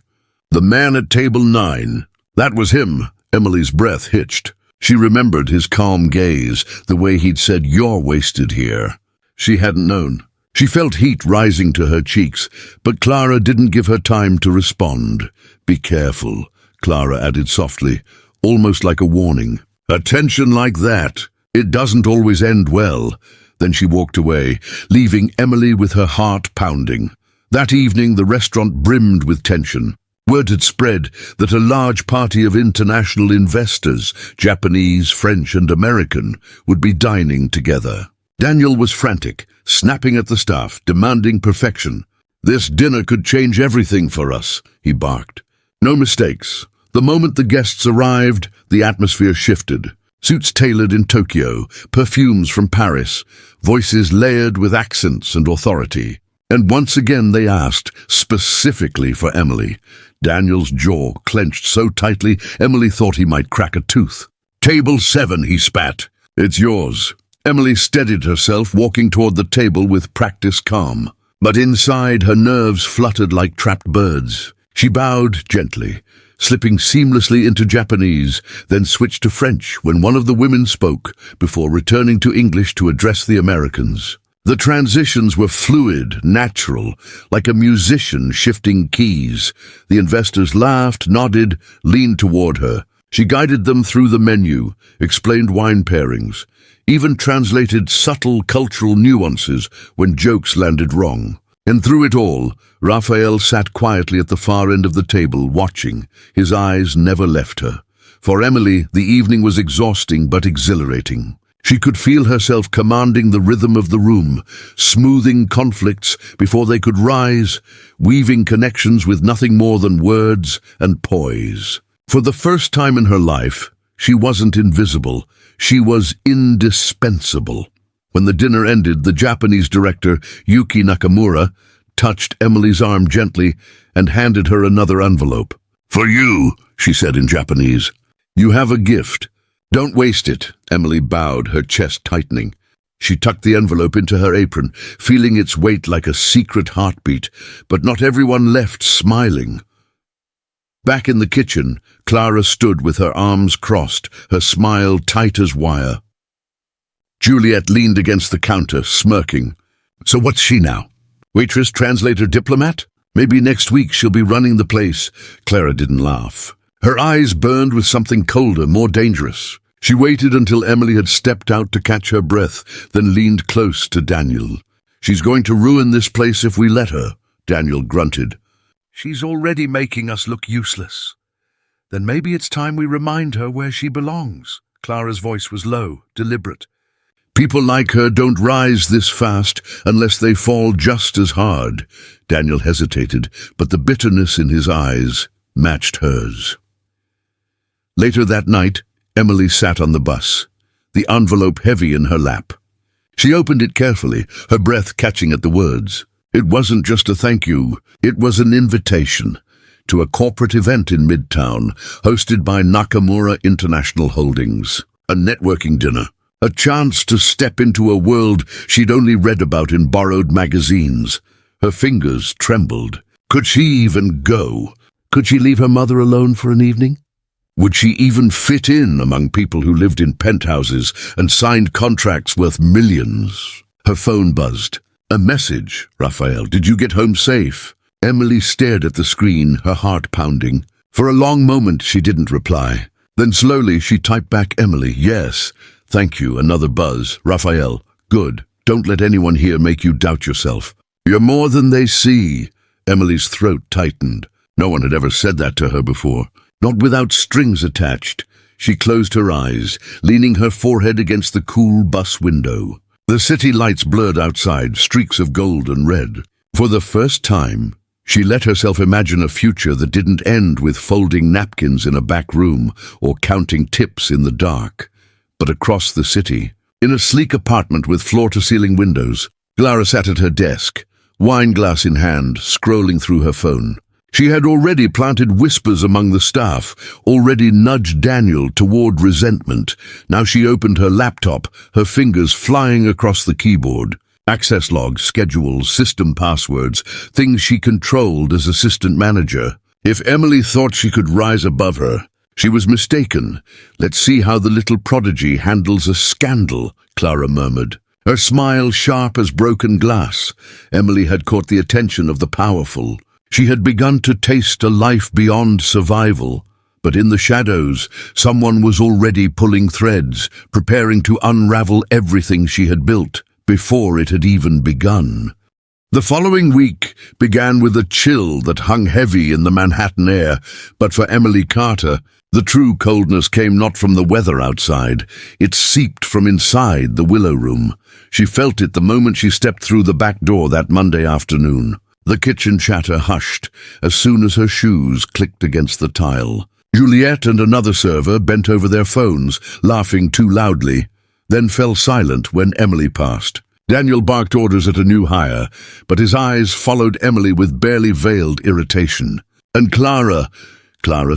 The man at table 9. That was him." Emily's breath hitched. She remembered his calm gaze, the way he'd said, "You're wasted here." She hadn't known. She felt heat rising to her cheeks, but Clara didn't give her time to respond. "Be careful," Clara added softly, almost like a warning. "Attention like that. It doesn't always end well." Then she walked away, leaving Emily with her heart pounding. That evening the restaurant brimmed with tension. Word had spread that a large party of international investors, Japanese, French and American, would be dining together. Daniel was frantic, snapping at the staff, demanding perfection. "This dinner could change everything for us," he barked. No mistakes. The moment the guests arrived, the atmosphere shifted. Suits tailored in Tokyo, perfumes from Paris, voices layered with accents and authority. And once again they asked, specifically for Emily. Daniel's jaw clenched so tightly, Emily thought he might crack a tooth. "Table 7, he spat. "It's yours." Emily steadied herself, walking toward the table with practiced calm. But inside, her nerves fluttered like trapped birds. She bowed gently, slipping seamlessly into Japanese, then switched to French when one of the women spoke, before returning to English to address the Americans. The transitions were fluid, natural, like a musician shifting keys. The investors laughed, nodded, leaned toward her. She guided them through the menu, explained wine pairings, even translated subtle cultural nuances when jokes landed wrong. And through it all, Raphael sat quietly at the far end of the table, watching. His eyes never left her. For Emily, the evening was exhausting but exhilarating. She could feel herself commanding the rhythm of the room, smoothing conflicts before they could rise, weaving connections with nothing more than words and poise. For the first time in her life, she wasn't invisible. She was indispensable. When the dinner ended, the Japanese director, Yuki Nakamura, touched Emily's arm gently and handed her another envelope. "For you," she said in Japanese. "You have a gift. Don't waste it." Emily bowed, her chest tightening. She tucked the envelope into her apron, feeling its weight like a secret heartbeat, but not everyone left smiling. Back in the kitchen, Clara stood with her arms crossed, her smile tight as wire. Juliet leaned against the counter, smirking. "So what's she now? Waitress, translator, diplomat? Maybe next week she'll be running the place." Clara didn't laugh. Her eyes burned with something colder, more dangerous. She waited until Emily had stepped out to catch her breath, then leaned close to Daniel. "She's going to ruin this place if we let her," Daniel grunted. "She's already making us look useless." "Then maybe it's time we remind her where she belongs." Clara's voice was low, deliberate. "People like her don't rise this fast unless they fall just as hard." Daniel hesitated, but the bitterness in his eyes matched hers. Later that night, Emily sat on the bus, the envelope heavy in her lap. She opened it carefully, her breath catching at the words. It wasn't just a thank you, it was an invitation to a corporate event in Midtown, hosted by Nakamura International Holdings. A networking dinner, a chance to step into a world she'd only read about in borrowed magazines. Her fingers trembled. Could she even go? Could she leave her mother alone for an evening? Would she even fit in among people who lived in penthouses and signed contracts worth millions? Her phone buzzed. A message. "Raphael, did you get home safe?" Emily stared at the screen, her heart pounding. For a long moment she didn't reply. Then slowly she typed back, "Emily, yes. Thank you." Another buzz. "Raphael, good. Don't let anyone here make you doubt yourself. You're more than they see." Emily's throat tightened. No one had ever said that to her before. Not without strings attached. She closed her eyes, leaning her forehead against the cool bus window. The city lights blurred outside, streaks of gold and red. For the first time, She let herself imagine a future that didn't end with folding napkins in a back room or counting tips in the dark, but across the city. In a sleek apartment with floor-to-ceiling windows, Clara sat at her desk, wine glass in hand, scrolling through her phone. She had already planted whispers among the staff, already nudged Daniel toward resentment. Now she opened her laptop, her fingers flying across the keyboard. Access logs, schedules, system passwords, things she controlled as assistant manager. If Emily thought she could rise above her, she was mistaken. Let's see how the little prodigy handles a scandal, Clara murmured. Her smile sharp as broken glass. Emily had caught the attention of the powerful. She had begun to taste a life beyond survival. But in the shadows, someone was already pulling threads, preparing to unravel everything she had built before it had even begun. The following week began with a chill that hung heavy in the Manhattan air, but for Emily Carter, the true coldness came not from the weather outside. It seeped from inside the Willow Room. She felt it the moment she stepped through the back door that Monday afternoon. The kitchen chatter hushed as soon as her shoes clicked against the tile. Juliet and another server bent over their phones, laughing too loudly, then fell silent when Emily passed. Daniel barked orders at a new hire, but his eyes followed Emily with barely veiled irritation. And Clara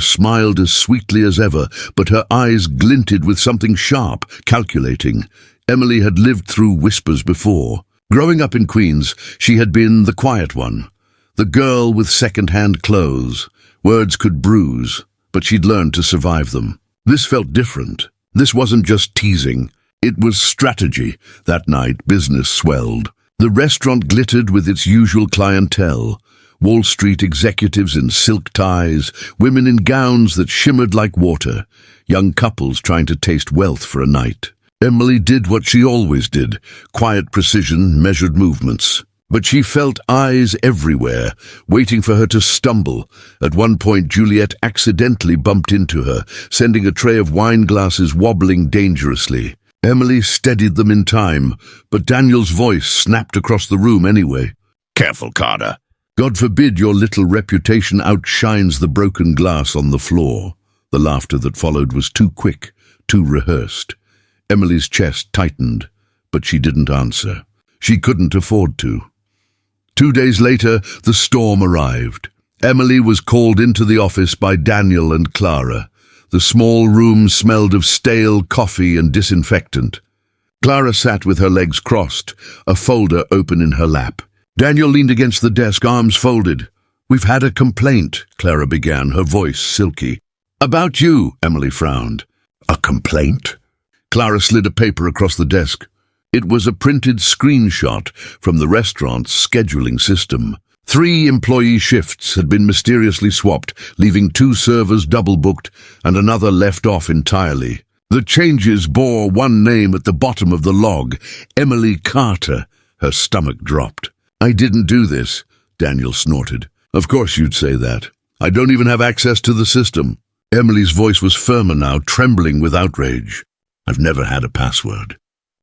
smiled as sweetly as ever, but her eyes glinted with something sharp, calculating. Emily had lived through whispers before. Growing up in Queens, she had been the quiet one, the girl with second-hand clothes. Words could bruise, but she'd learned to survive them. This felt different. This wasn't just teasing. It was strategy. That night, business swelled. The restaurant glittered with its usual clientele. Wall Street executives in silk ties, women in gowns that shimmered like water, young couples trying to taste wealth for a night. Emily did what she always did, quiet precision, measured movements. But she felt eyes everywhere, waiting for her to stumble. At one point, Juliet accidentally bumped into her, sending a tray of wine glasses wobbling dangerously. Emily steadied them in time, but Daniel's voice snapped across the room anyway. "Careful, Carter. God forbid your little reputation outshines the broken glass on the floor." The laughter that followed was too quick, too rehearsed. Emily's chest tightened, but she didn't answer. She couldn't afford to. 2 days later, the storm arrived. Emily was called into the office by Daniel and Clara. The small room smelled of stale coffee and disinfectant. Clara sat with her legs crossed, a folder open in her lap. Daniel leaned against the desk, arms folded. "We've had a complaint," Clara began, her voice silky. "About you," Emily frowned. "A complaint?" Clara slid a paper across the desk. It was a printed screenshot from the restaurant's scheduling system. 3 employee shifts had been mysteriously swapped, leaving 2 servers double-booked and another left off entirely. The changes bore one name at the bottom of the log, Emily Carter. Her stomach dropped. "I didn't do this," Daniel snorted. "Of course you'd say that. I don't even have access to the system." Emily's voice was firmer now, trembling with outrage. "I've never had a password."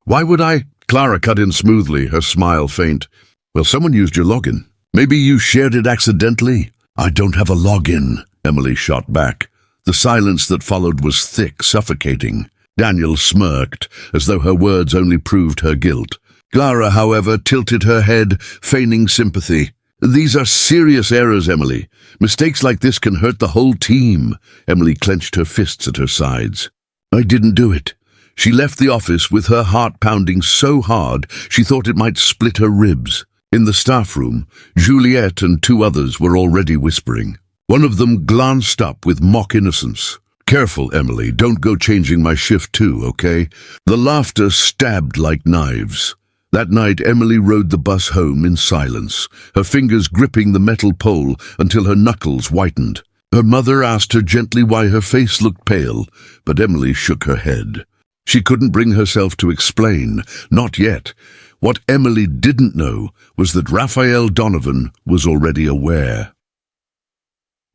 "Why would I?" Clara cut in smoothly, her smile faint. "Well, someone used your login. Maybe you shared it accidentally." "I don't have a login," Emily shot back. The silence that followed was thick, suffocating. Daniel smirked, as though her words only proved her guilt. Clara, however, tilted her head, feigning sympathy. "These are serious errors, Emily. Mistakes like this can hurt the whole team." Emily clenched her fists at her sides. "I didn't do it." She left the office with her heart pounding so hard she thought it might split her ribs. In the staff room, Juliet and 2 others were already whispering. One of them glanced up with mock innocence. "Careful, Emily, don't go changing my shift too, okay?" The laughter stabbed like knives. That night, Emily rode the bus home in silence, her fingers gripping the metal pole until her knuckles whitened. Her mother asked her gently why her face looked pale, but Emily shook her head. She couldn't bring herself to explain, not yet. What Emily didn't know was that Raphael Donovan was already aware.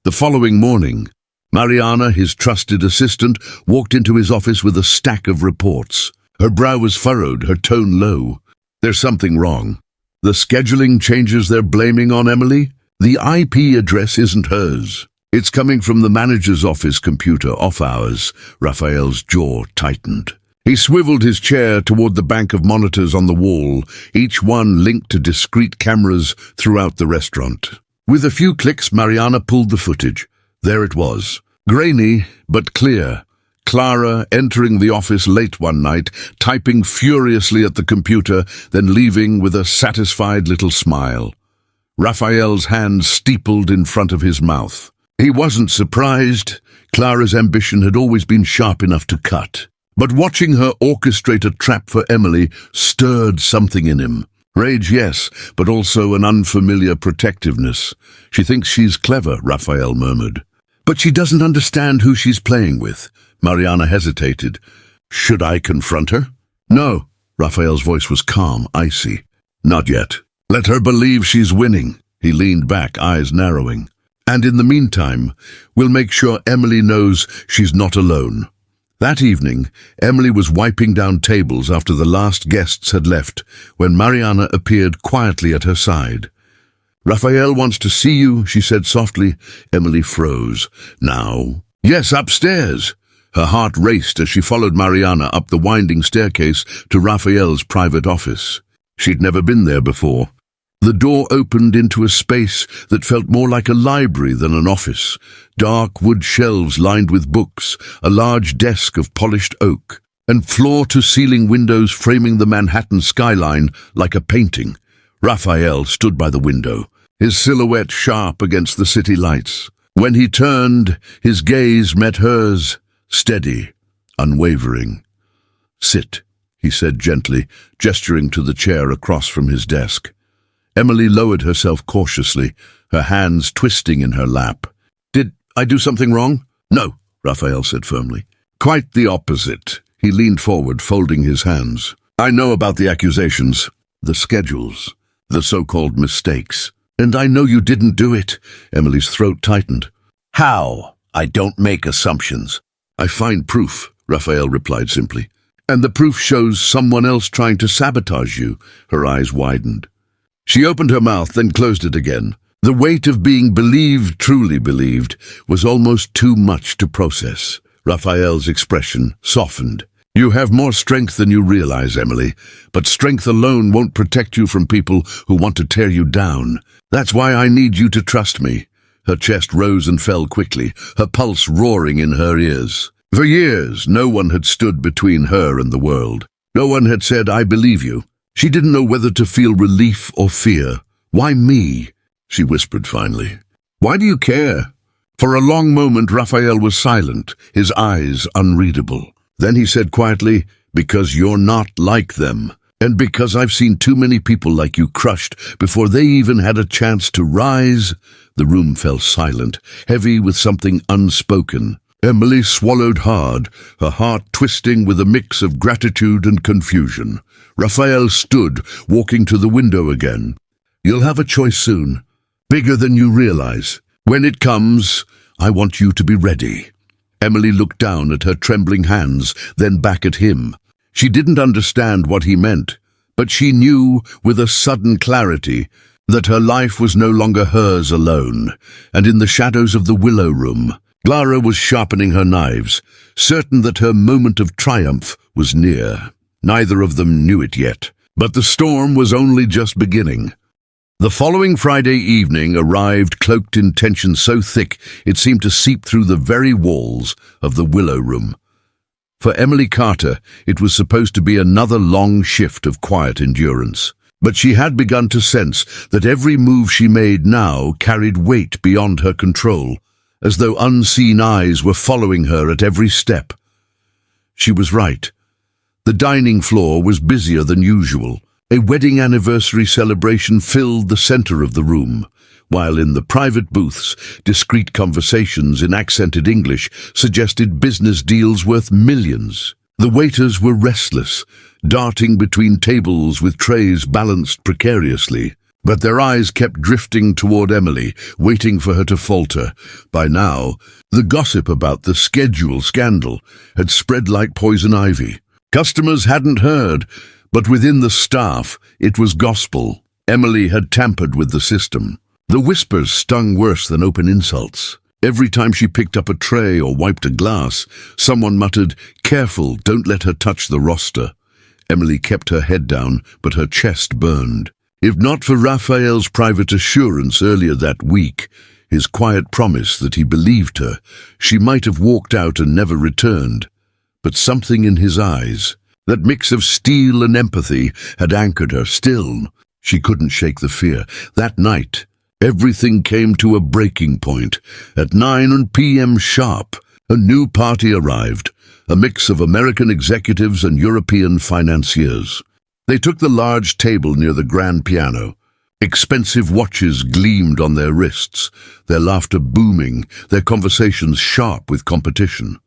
The following morning, Mariana, his trusted assistant, walked into his office with a stack of reports. Her brow was furrowed, her tone low. "There's something wrong. The scheduling changes they're blaming on Emily?" The IP address isn't hers. It's coming from the manager's office computer off hours. Raphael's jaw tightened. He swiveled his chair toward the bank of monitors on the wall, each one linked to discrete cameras throughout the restaurant. With a few clicks, Mariana pulled the footage. There it was. Grainy, but clear. Clara entering the office late one night, typing furiously at the computer, then leaving with a satisfied little smile. Raphael's hand steepled in front of his mouth. He wasn't surprised. Clara's ambition had always been sharp enough to cut. But watching her orchestrate a trap for Emily stirred something in him. Rage, yes, but also an unfamiliar protectiveness. She thinks she's clever, Raphael murmured. But she doesn't understand who she's playing with. Mariana hesitated. Should I confront her? No. Raphael's voice was calm, icy. Not yet. Let her believe she's winning. He leaned back, eyes narrowing. And in the meantime, we'll make sure Emily knows she's not alone. That evening, Emily was wiping down tables after the last guests had left when Mariana appeared quietly at her side. Raphael wants to see you, she said softly. Emily froze. Now? Yes, upstairs. Her heart raced as she followed Mariana up the winding staircase to Raphael's private office. She'd never been there before. The door opened into a space that felt more like a library than an office. Dark wood shelves lined with books, a large desk of polished oak, and floor-to-ceiling windows framing the Manhattan skyline like a painting. Raphael stood by the window, his silhouette sharp against the city lights. When he turned, his gaze met hers, steady, unwavering. Sit, he said gently, gesturing to the chair across from his desk. Emily lowered herself cautiously, her hands twisting in her lap. Did I do something wrong? No, Raphael said firmly. Quite the opposite. He leaned forward, folding his hands. I know about the accusations, the schedules, the so-called mistakes. And I know you didn't do it. Emily's throat tightened. How? I don't make assumptions. I find proof, Raphael replied simply. And the proof shows someone else trying to sabotage you. Her eyes widened. She opened her mouth, then closed it again. The weight of being believed, truly believed, was almost too much to process. Raphael's expression softened. You have more strength than you realize, Emily, but strength alone won't protect you from people who want to tear you down. That's why I need you to trust me. Her chest rose and fell quickly, her pulse roaring in her ears. For years, no one had stood between her and the world. No one had said, I believe you. She didn't know whether to feel relief or fear. Why me? She whispered finally. Why do you care? For a long moment, Raphael was silent, his eyes unreadable. Then he said quietly, because you're not like them. And because I've seen too many people like you crushed before they even had a chance to rise. The room fell silent, heavy with something unspoken. Emily swallowed hard, her heart twisting with a mix of gratitude and confusion. Raphael stood, walking to the window again. You'll have a choice soon, bigger than you realize. When it comes, I want you to be ready. Emily looked down at her trembling hands, then back at him. She didn't understand what he meant, but she knew with a sudden clarity that her life was no longer hers alone, and in the shadows of the willow room, Clara was sharpening her knives, certain that her moment of triumph was near. Neither of them knew it yet, but the storm was only just beginning. The following Friday evening arrived cloaked in tension so thick it seemed to seep through the very walls of the willow room. For Emily Carter, it was supposed to be another long shift of quiet endurance. But she had begun to sense that every move she made now carried weight beyond her control, as though unseen eyes were following her at every step. She was right. The dining floor was busier than usual. A wedding anniversary celebration filled the center of the room, while in the private booths, discreet conversations in accented English suggested business deals worth millions. The waiters were restless, darting between tables with trays balanced precariously, but their eyes kept drifting toward Emily, waiting for her to falter. By now, the gossip about the schedule scandal had spread like poison ivy. Customers hadn't heard, but within the staff, it was gospel. Emily had tampered with the system. The whispers stung worse than open insults. Every time she picked up a tray or wiped a glass, someone muttered, "Careful, don't let her touch the roster." Emily kept her head down, but her chest burned. If not for Raphael's private assurance earlier that week, his quiet promise that he believed her, she might have walked out and never returned. But something in his eyes, that mix of steel and empathy, had anchored her. Still, she couldn't shake the fear. That night, everything came to a breaking point. At 9 p.m. sharp, a new party arrived, a mix of American executives and European financiers. They took the large table near the grand piano. Expensive watches gleamed on their wrists, their laughter booming, their conversations sharp with competition.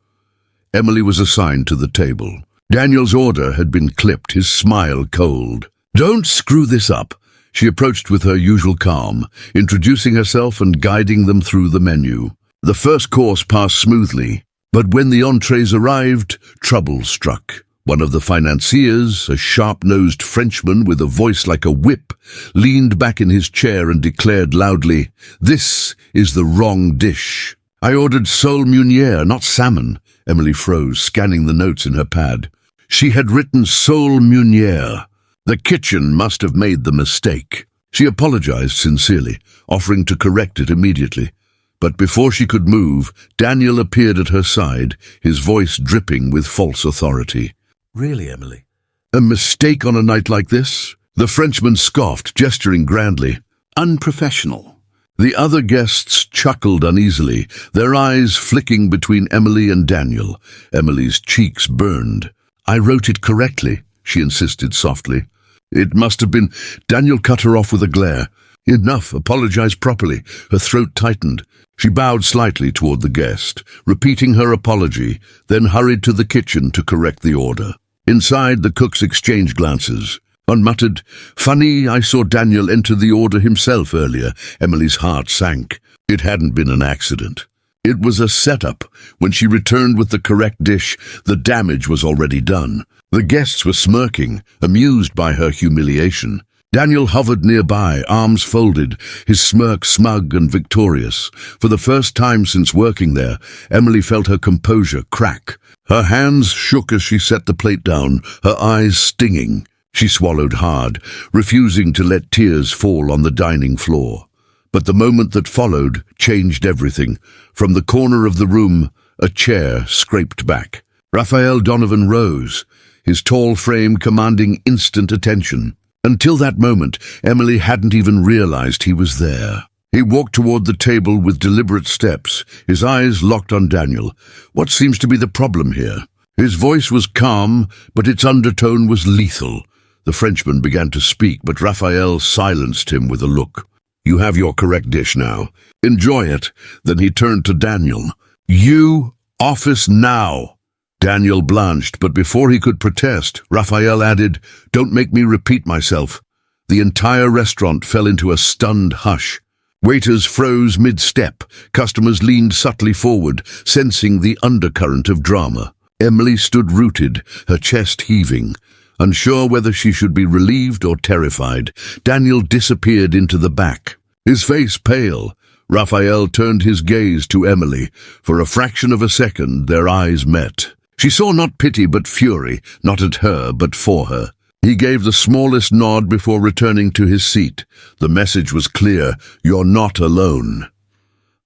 Emily was assigned to the table. Daniel's order had been clipped, his smile cold. "Don't screw this up." She approached with her usual calm, introducing herself and guiding them through the menu. The first course passed smoothly, but when the entrees arrived, trouble struck. One of the financiers, a sharp-nosed Frenchman with a voice like a whip, leaned back in his chair and declared loudly, "This is the wrong dish." "I ordered sole meunière, not salmon." Emily froze, scanning the notes in her pad. She had written sole meunière. The kitchen must have made the mistake. She apologized sincerely, offering to correct it immediately. But before she could move, Daniel appeared at her side, his voice dripping with false authority. "Really, Emily?" "A mistake on a night like this?" The Frenchman scoffed, gesturing grandly. "Unprofessional." The other guests chuckled uneasily, their eyes flicking between Emily and Daniel. Emily's cheeks burned. "I wrote it correctly," she insisted softly. "It must have been—" Daniel cut her off with a glare. "Enough, apologize properly." Her throat tightened. She bowed slightly toward the guest, repeating her apology, then hurried to the kitchen to correct the order. Inside, the cooks exchanged glances. One muttered, "Funny, I saw Daniel enter the order himself earlier." Emily's heart sank. It hadn't been an accident. It was a setup. When she returned with the correct dish, the damage was already done. The guests were smirking, amused by her humiliation. Daniel hovered nearby, arms folded, his smirk smug and victorious. For the first time since working there, Emily felt her composure crack. Her hands shook as she set the plate down, her eyes stinging. She swallowed hard, refusing to let tears fall on the dining floor. But the moment that followed changed everything. From the corner of the room, a chair scraped back. Raphael Donovan rose, his tall frame commanding instant attention. Until that moment, Emily hadn't even realized he was there. He walked toward the table with deliberate steps, his eyes locked on Daniel. "What seems to be the problem here?" His voice was calm, but its undertone was lethal. The Frenchman began to speak, but Raphael silenced him with a look. "You have your correct dish now. Enjoy it." Then he turned to Daniel. "You, office now." Daniel blanched, but before he could protest, Raphael added, "Don't make me repeat myself." The entire restaurant fell into a stunned hush. Waiters froze mid-step. Customers leaned subtly forward, sensing the undercurrent of drama. Emily stood rooted, her chest heaving. Unsure whether she should be relieved or terrified, Daniel disappeared into the back. His face pale, Raphael turned his gaze to Emily. For a fraction of a second, their eyes met. She saw not pity but fury, not at her but for her. He gave the smallest nod before returning to his seat. The message was clear: "You're not alone."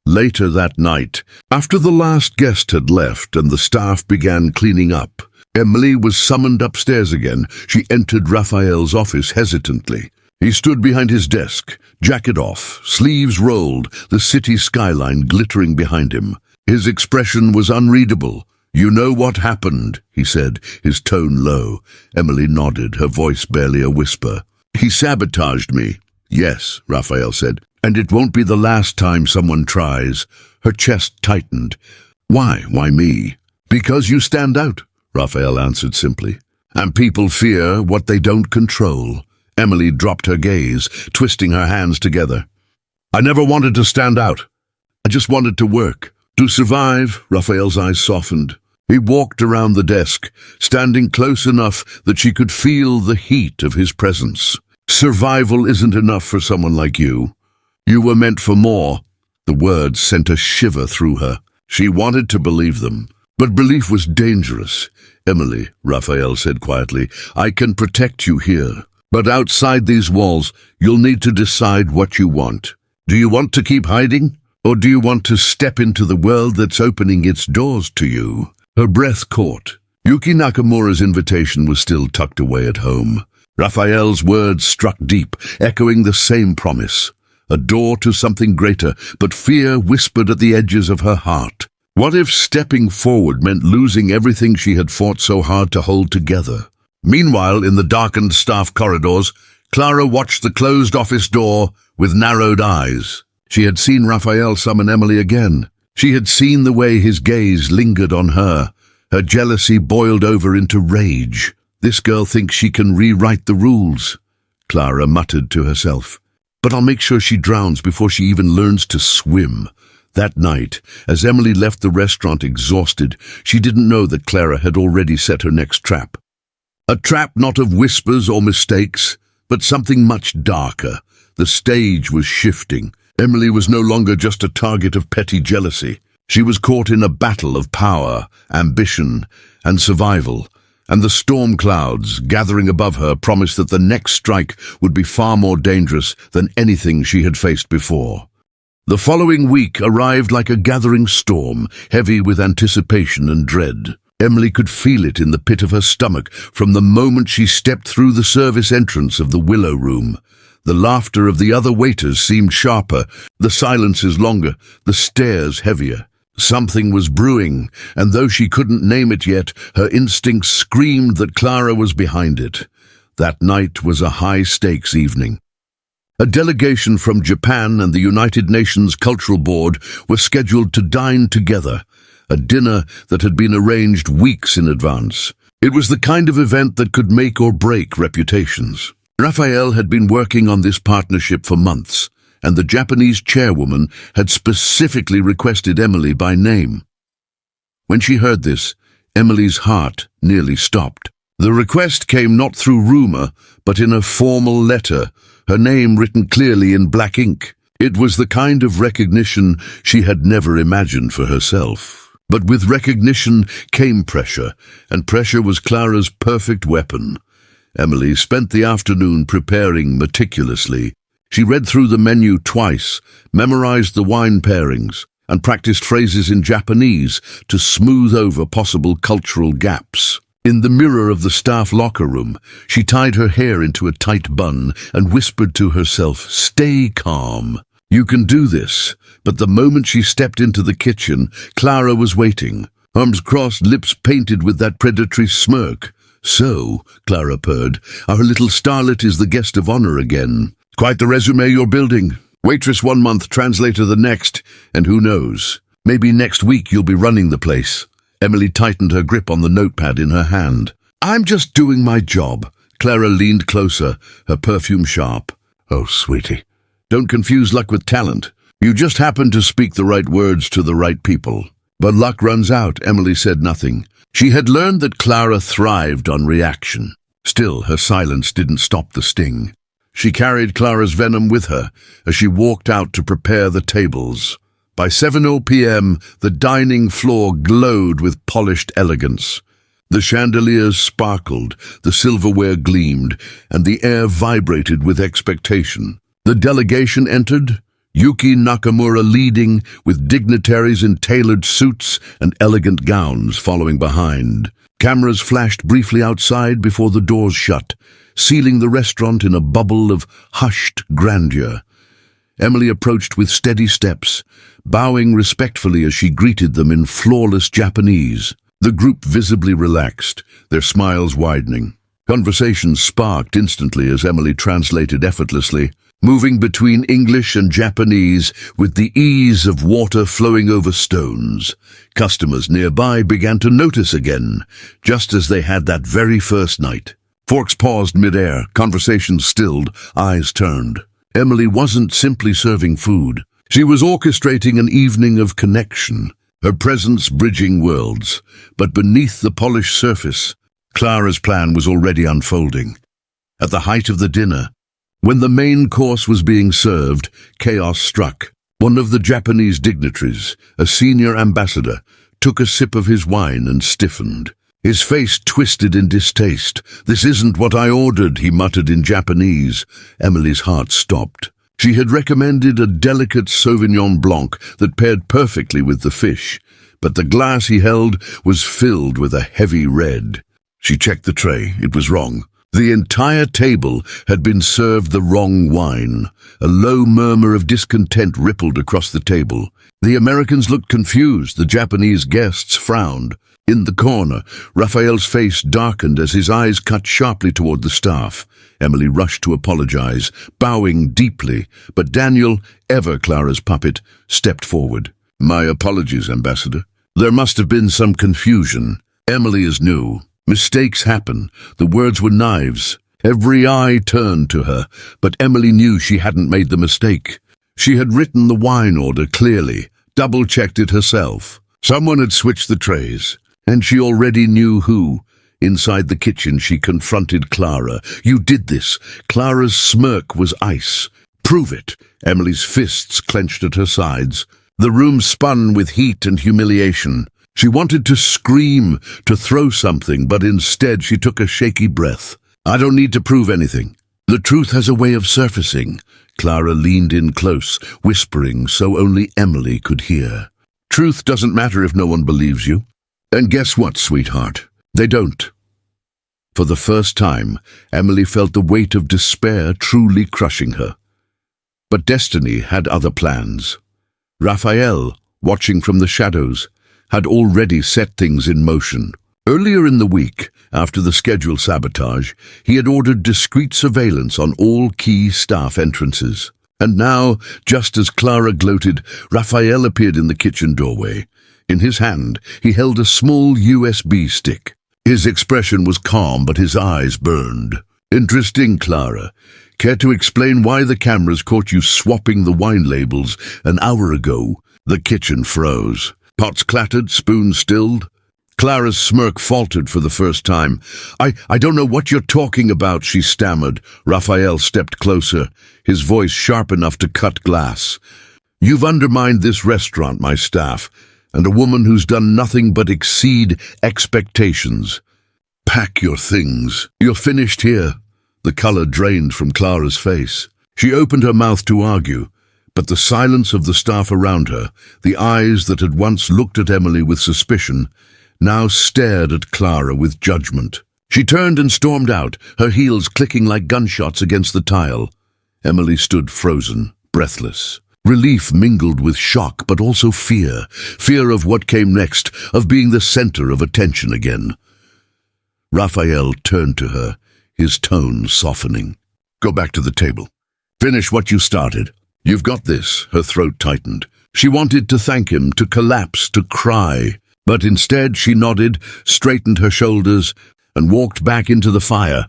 Later that night, after the last guest had left and the staff began cleaning up, Emily was summoned upstairs again. She entered Raphael's office hesitantly. He stood behind his desk, jacket off, sleeves rolled, the city skyline glittering behind him. His expression was unreadable. "You know what happened," he said, his tone low. Emily nodded, her voice barely a whisper. "He sabotaged me." "Yes," Raphael said, "and it won't be the last time someone tries." Her chest tightened. "Why? Why me?" "Because you stand out," Raphael answered simply. "And people fear what they don't control." Emily dropped her gaze, twisting her hands together. "I never wanted to stand out. I just wanted to work. To survive." Raphael's eyes softened. He walked around the desk, standing close enough that she could feel the heat of his presence. "Survival isn't enough for someone like you. You were meant for more. The words sent a shiver through her. She wanted to believe them, but belief was dangerous. Emily, Raphael said quietly, I can protect you here. But outside these walls, you'll need to decide what you want. Do you want to keep hiding? Or do you want to step into the world that's opening its doors to you? Her breath caught. Yuki Nakamura's invitation was still tucked away at home. Raphael's words struck deep, echoing the same promise. A door to something greater, but fear whispered at the edges of her heart. What if stepping forward meant losing everything she had fought so hard to hold together? Meanwhile, in the darkened staff corridors, Clara watched the closed office door with narrowed eyes. She had seen Raphael summon Emily again. She had seen the way his gaze lingered on her. Her jealousy boiled over into rage. This girl thinks she can rewrite the rules, Clara muttered to herself. But I'll make sure she drowns before she even learns to swim. That night, as Emily left the restaurant exhausted, she didn't know that Clara had already set her next trap. A trap not of whispers or mistakes, but something much darker. The stage was shifting. Emily was no longer just a target of petty jealousy. She was caught in a battle of power, ambition, and survival, and the storm clouds gathering above her promised that the next strike would be far more dangerous than anything she had faced before. The following week arrived like a gathering storm, heavy with anticipation and dread. Emily could feel it in the pit of her stomach from the moment she stepped through the service entrance of the Willow Room. The laughter of the other waiters seemed sharper, the silences longer, the stares heavier. Something was brewing, and though she couldn't name it yet, her instincts screamed that Clara was behind it. That night was a high-stakes evening. A delegation from Japan and the United Nations Cultural Board were scheduled to dine together, a dinner that had been arranged weeks in advance. It was the kind of event that could make or break reputations. Raphael had been working on this partnership for months, and the Japanese chairwoman had specifically requested Emily by name. When she heard this, Emily's heart nearly stopped. The request came not through rumor, but in a formal letter, her name written clearly in black ink. It was the kind of recognition she had never imagined for herself. But with recognition came pressure, and pressure was Clara's perfect weapon. Emily spent the afternoon preparing meticulously. She read through the menu twice, memorized the wine pairings, and practiced phrases in Japanese to smooth over possible cultural gaps. In the mirror of the staff locker room, she tied her hair into a tight bun and whispered to herself, "Stay calm. You can do this." But the moment she stepped into the kitchen, Clara was waiting, arms crossed, lips painted with that predatory smirk. "So," Clara purred, "our little starlet is the guest of honor again. Quite the resume you're building. Waitress 1 month, translator the next, and who knows, maybe next week you'll be running the place." Emily tightened her grip on the notepad in her hand. "I'm just doing my job." Clara leaned closer, her perfume sharp. "Oh, sweetie, don't confuse luck with talent. You just happen to speak the right words to the right people." But luck runs out, Emily said nothing. She had learned that Clara thrived on reaction. Still, her silence didn't stop the sting. She carried Clara's venom with her as she walked out to prepare the tables. By 7 p.m., the dining floor glowed with polished elegance. The chandeliers sparkled, the silverware gleamed, and the air vibrated with expectation. The delegation entered, Yuki Nakamura leading, with dignitaries in tailored suits and elegant gowns following behind. Cameras flashed briefly outside before the doors shut, sealing the restaurant in a bubble of hushed grandeur. Emily approached with steady steps, bowing respectfully as she greeted them in flawless Japanese. The group visibly relaxed, their smiles widening. Conversations sparked instantly as Emily translated effortlessly, moving between English and Japanese with the ease of water flowing over stones. Customers nearby began to notice again, just as they had that very first night. Forks paused mid-air, conversations stilled, eyes turned. Emily wasn't simply serving food. She was orchestrating an evening of connection, her presence bridging worlds. But beneath the polished surface, Clara's plan was already unfolding. At the height of the dinner, When the main course was being served, chaos struck. One of the Japanese dignitaries, a senior ambassador, took a sip of his wine and stiffened. His face twisted in distaste. "This isn't what I ordered," he muttered in Japanese. Emily's heart stopped. She had recommended a delicate Sauvignon Blanc that paired perfectly with the fish, but the glass he held was filled with a heavy red. She checked the tray. It was wrong. The entire table had been served the wrong wine. A low murmur of discontent rippled across the table. The Americans looked confused. The Japanese guests frowned. In the corner, Raphael's face darkened as his eyes cut sharply toward the staff. Emily rushed to apologize, bowing deeply, but Daniel, ever Clara's puppet, stepped forward. "My apologies, Ambassador. There must have been some confusion. Emily is new. Mistakes happen." The words were knives. Every eye turned to her, but Emily knew she hadn't made the mistake. She had written the wine order clearly, double-checked it herself. Someone had switched the trays, and she already knew who. Inside the kitchen, she confronted Clara. "You did this." Clara's smirk was ice. "Prove it." Emily's fists clenched at her sides. The room spun with heat and humiliation. She wanted to scream, to throw something, but instead she took a shaky breath. "I don't need to prove anything. The truth has a way of surfacing." Clara leaned in close, whispering so only Emily could hear. "Truth doesn't matter if no one believes you. And guess what, sweetheart? They don't." For the first time, Emily felt the weight of despair truly crushing her. But destiny had other plans. Raphael, watching from the shadows, had already set things in motion. Earlier in the week, after the scheduled sabotage, he had ordered discreet surveillance on all key staff entrances. And now, just as Clara gloated, Raphael appeared in the kitchen doorway. In his hand, he held a small USB stick. His expression was calm, but his eyes burned. "Interesting, Clara. Care to explain why the cameras caught you swapping the wine labels an hour ago?" The kitchen froze. Pots clattered, spoons stilled. Clara's smirk faltered for the first time. I don't know what you're talking about," she stammered. Raphael stepped closer, his voice sharp enough to cut glass. "You've undermined this restaurant, my staff, and a woman who's done nothing but exceed expectations. Pack your things. You're finished here." The color drained from Clara's face. She opened her mouth to argue, but the silence of the staff around her, the eyes that had once looked at Emily with suspicion, now stared at Clara with judgment. She turned and stormed out, her heels clicking like gunshots against the tile. Emily stood frozen, breathless. Relief mingled with shock, but also fear. Fear of what came next, of being the center of attention again. Raphael turned to her, his tone softening. "Go back to the table. Finish what you started. You've got this." Her throat tightened. She wanted to thank him, to collapse, to cry. But instead she nodded, straightened her shoulders, and walked back into the fire.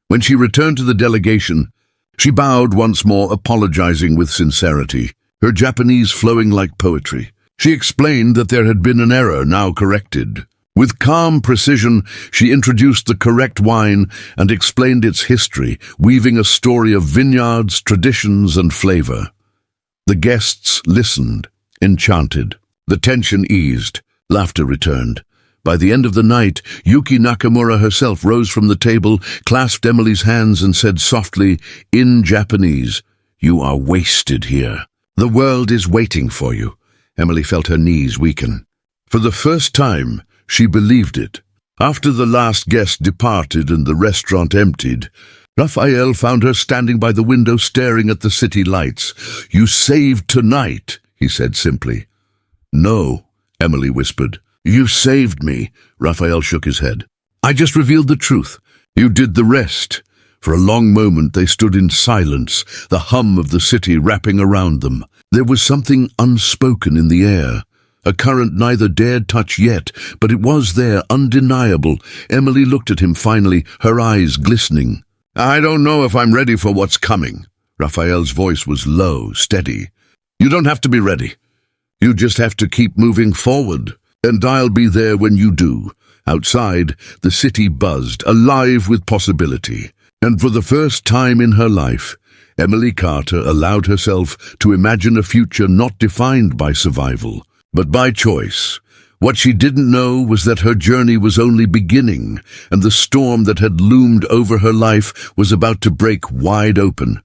When she returned to the delegation, she bowed once more, apologizing with sincerity, her Japanese flowing like poetry. She explained that there had been an error, now corrected. With calm precision, she introduced the correct wine and explained its history, weaving a story of vineyards, traditions, and flavor. The guests listened, enchanted. The tension eased. Laughter returned. By the end of the night, Yuki Nakamura herself rose from the table, clasped Emily's hands, and said softly, in Japanese, "You are wasted here. The world is waiting for you." Emily felt her knees weaken. For the first time, she believed it. After the last guest departed and the restaurant emptied, Raphael found her standing by the window staring at the city lights. "You saved tonight," he said simply. "No," Emily whispered. "You saved me." Raphael shook his head. "I just revealed the truth. You did the rest." For a long moment they stood in silence, the hum of the city wrapping around them. There was something unspoken in the air. A current neither dared touch yet, but it was there, undeniable. Emily looked at him finally, her eyes glistening. "I don't know if I'm ready for what's coming." Raphael's voice was low, steady. "You don't have to be ready. You just have to keep moving forward, and I'll be there when you do." Outside, the city buzzed, alive with possibility. And for the first time in her life, Emily Carter allowed herself to imagine a future not defined by survival, but by choice. What she didn't know was that her journey was only beginning, and the storm that had loomed over her life was about to break wide open.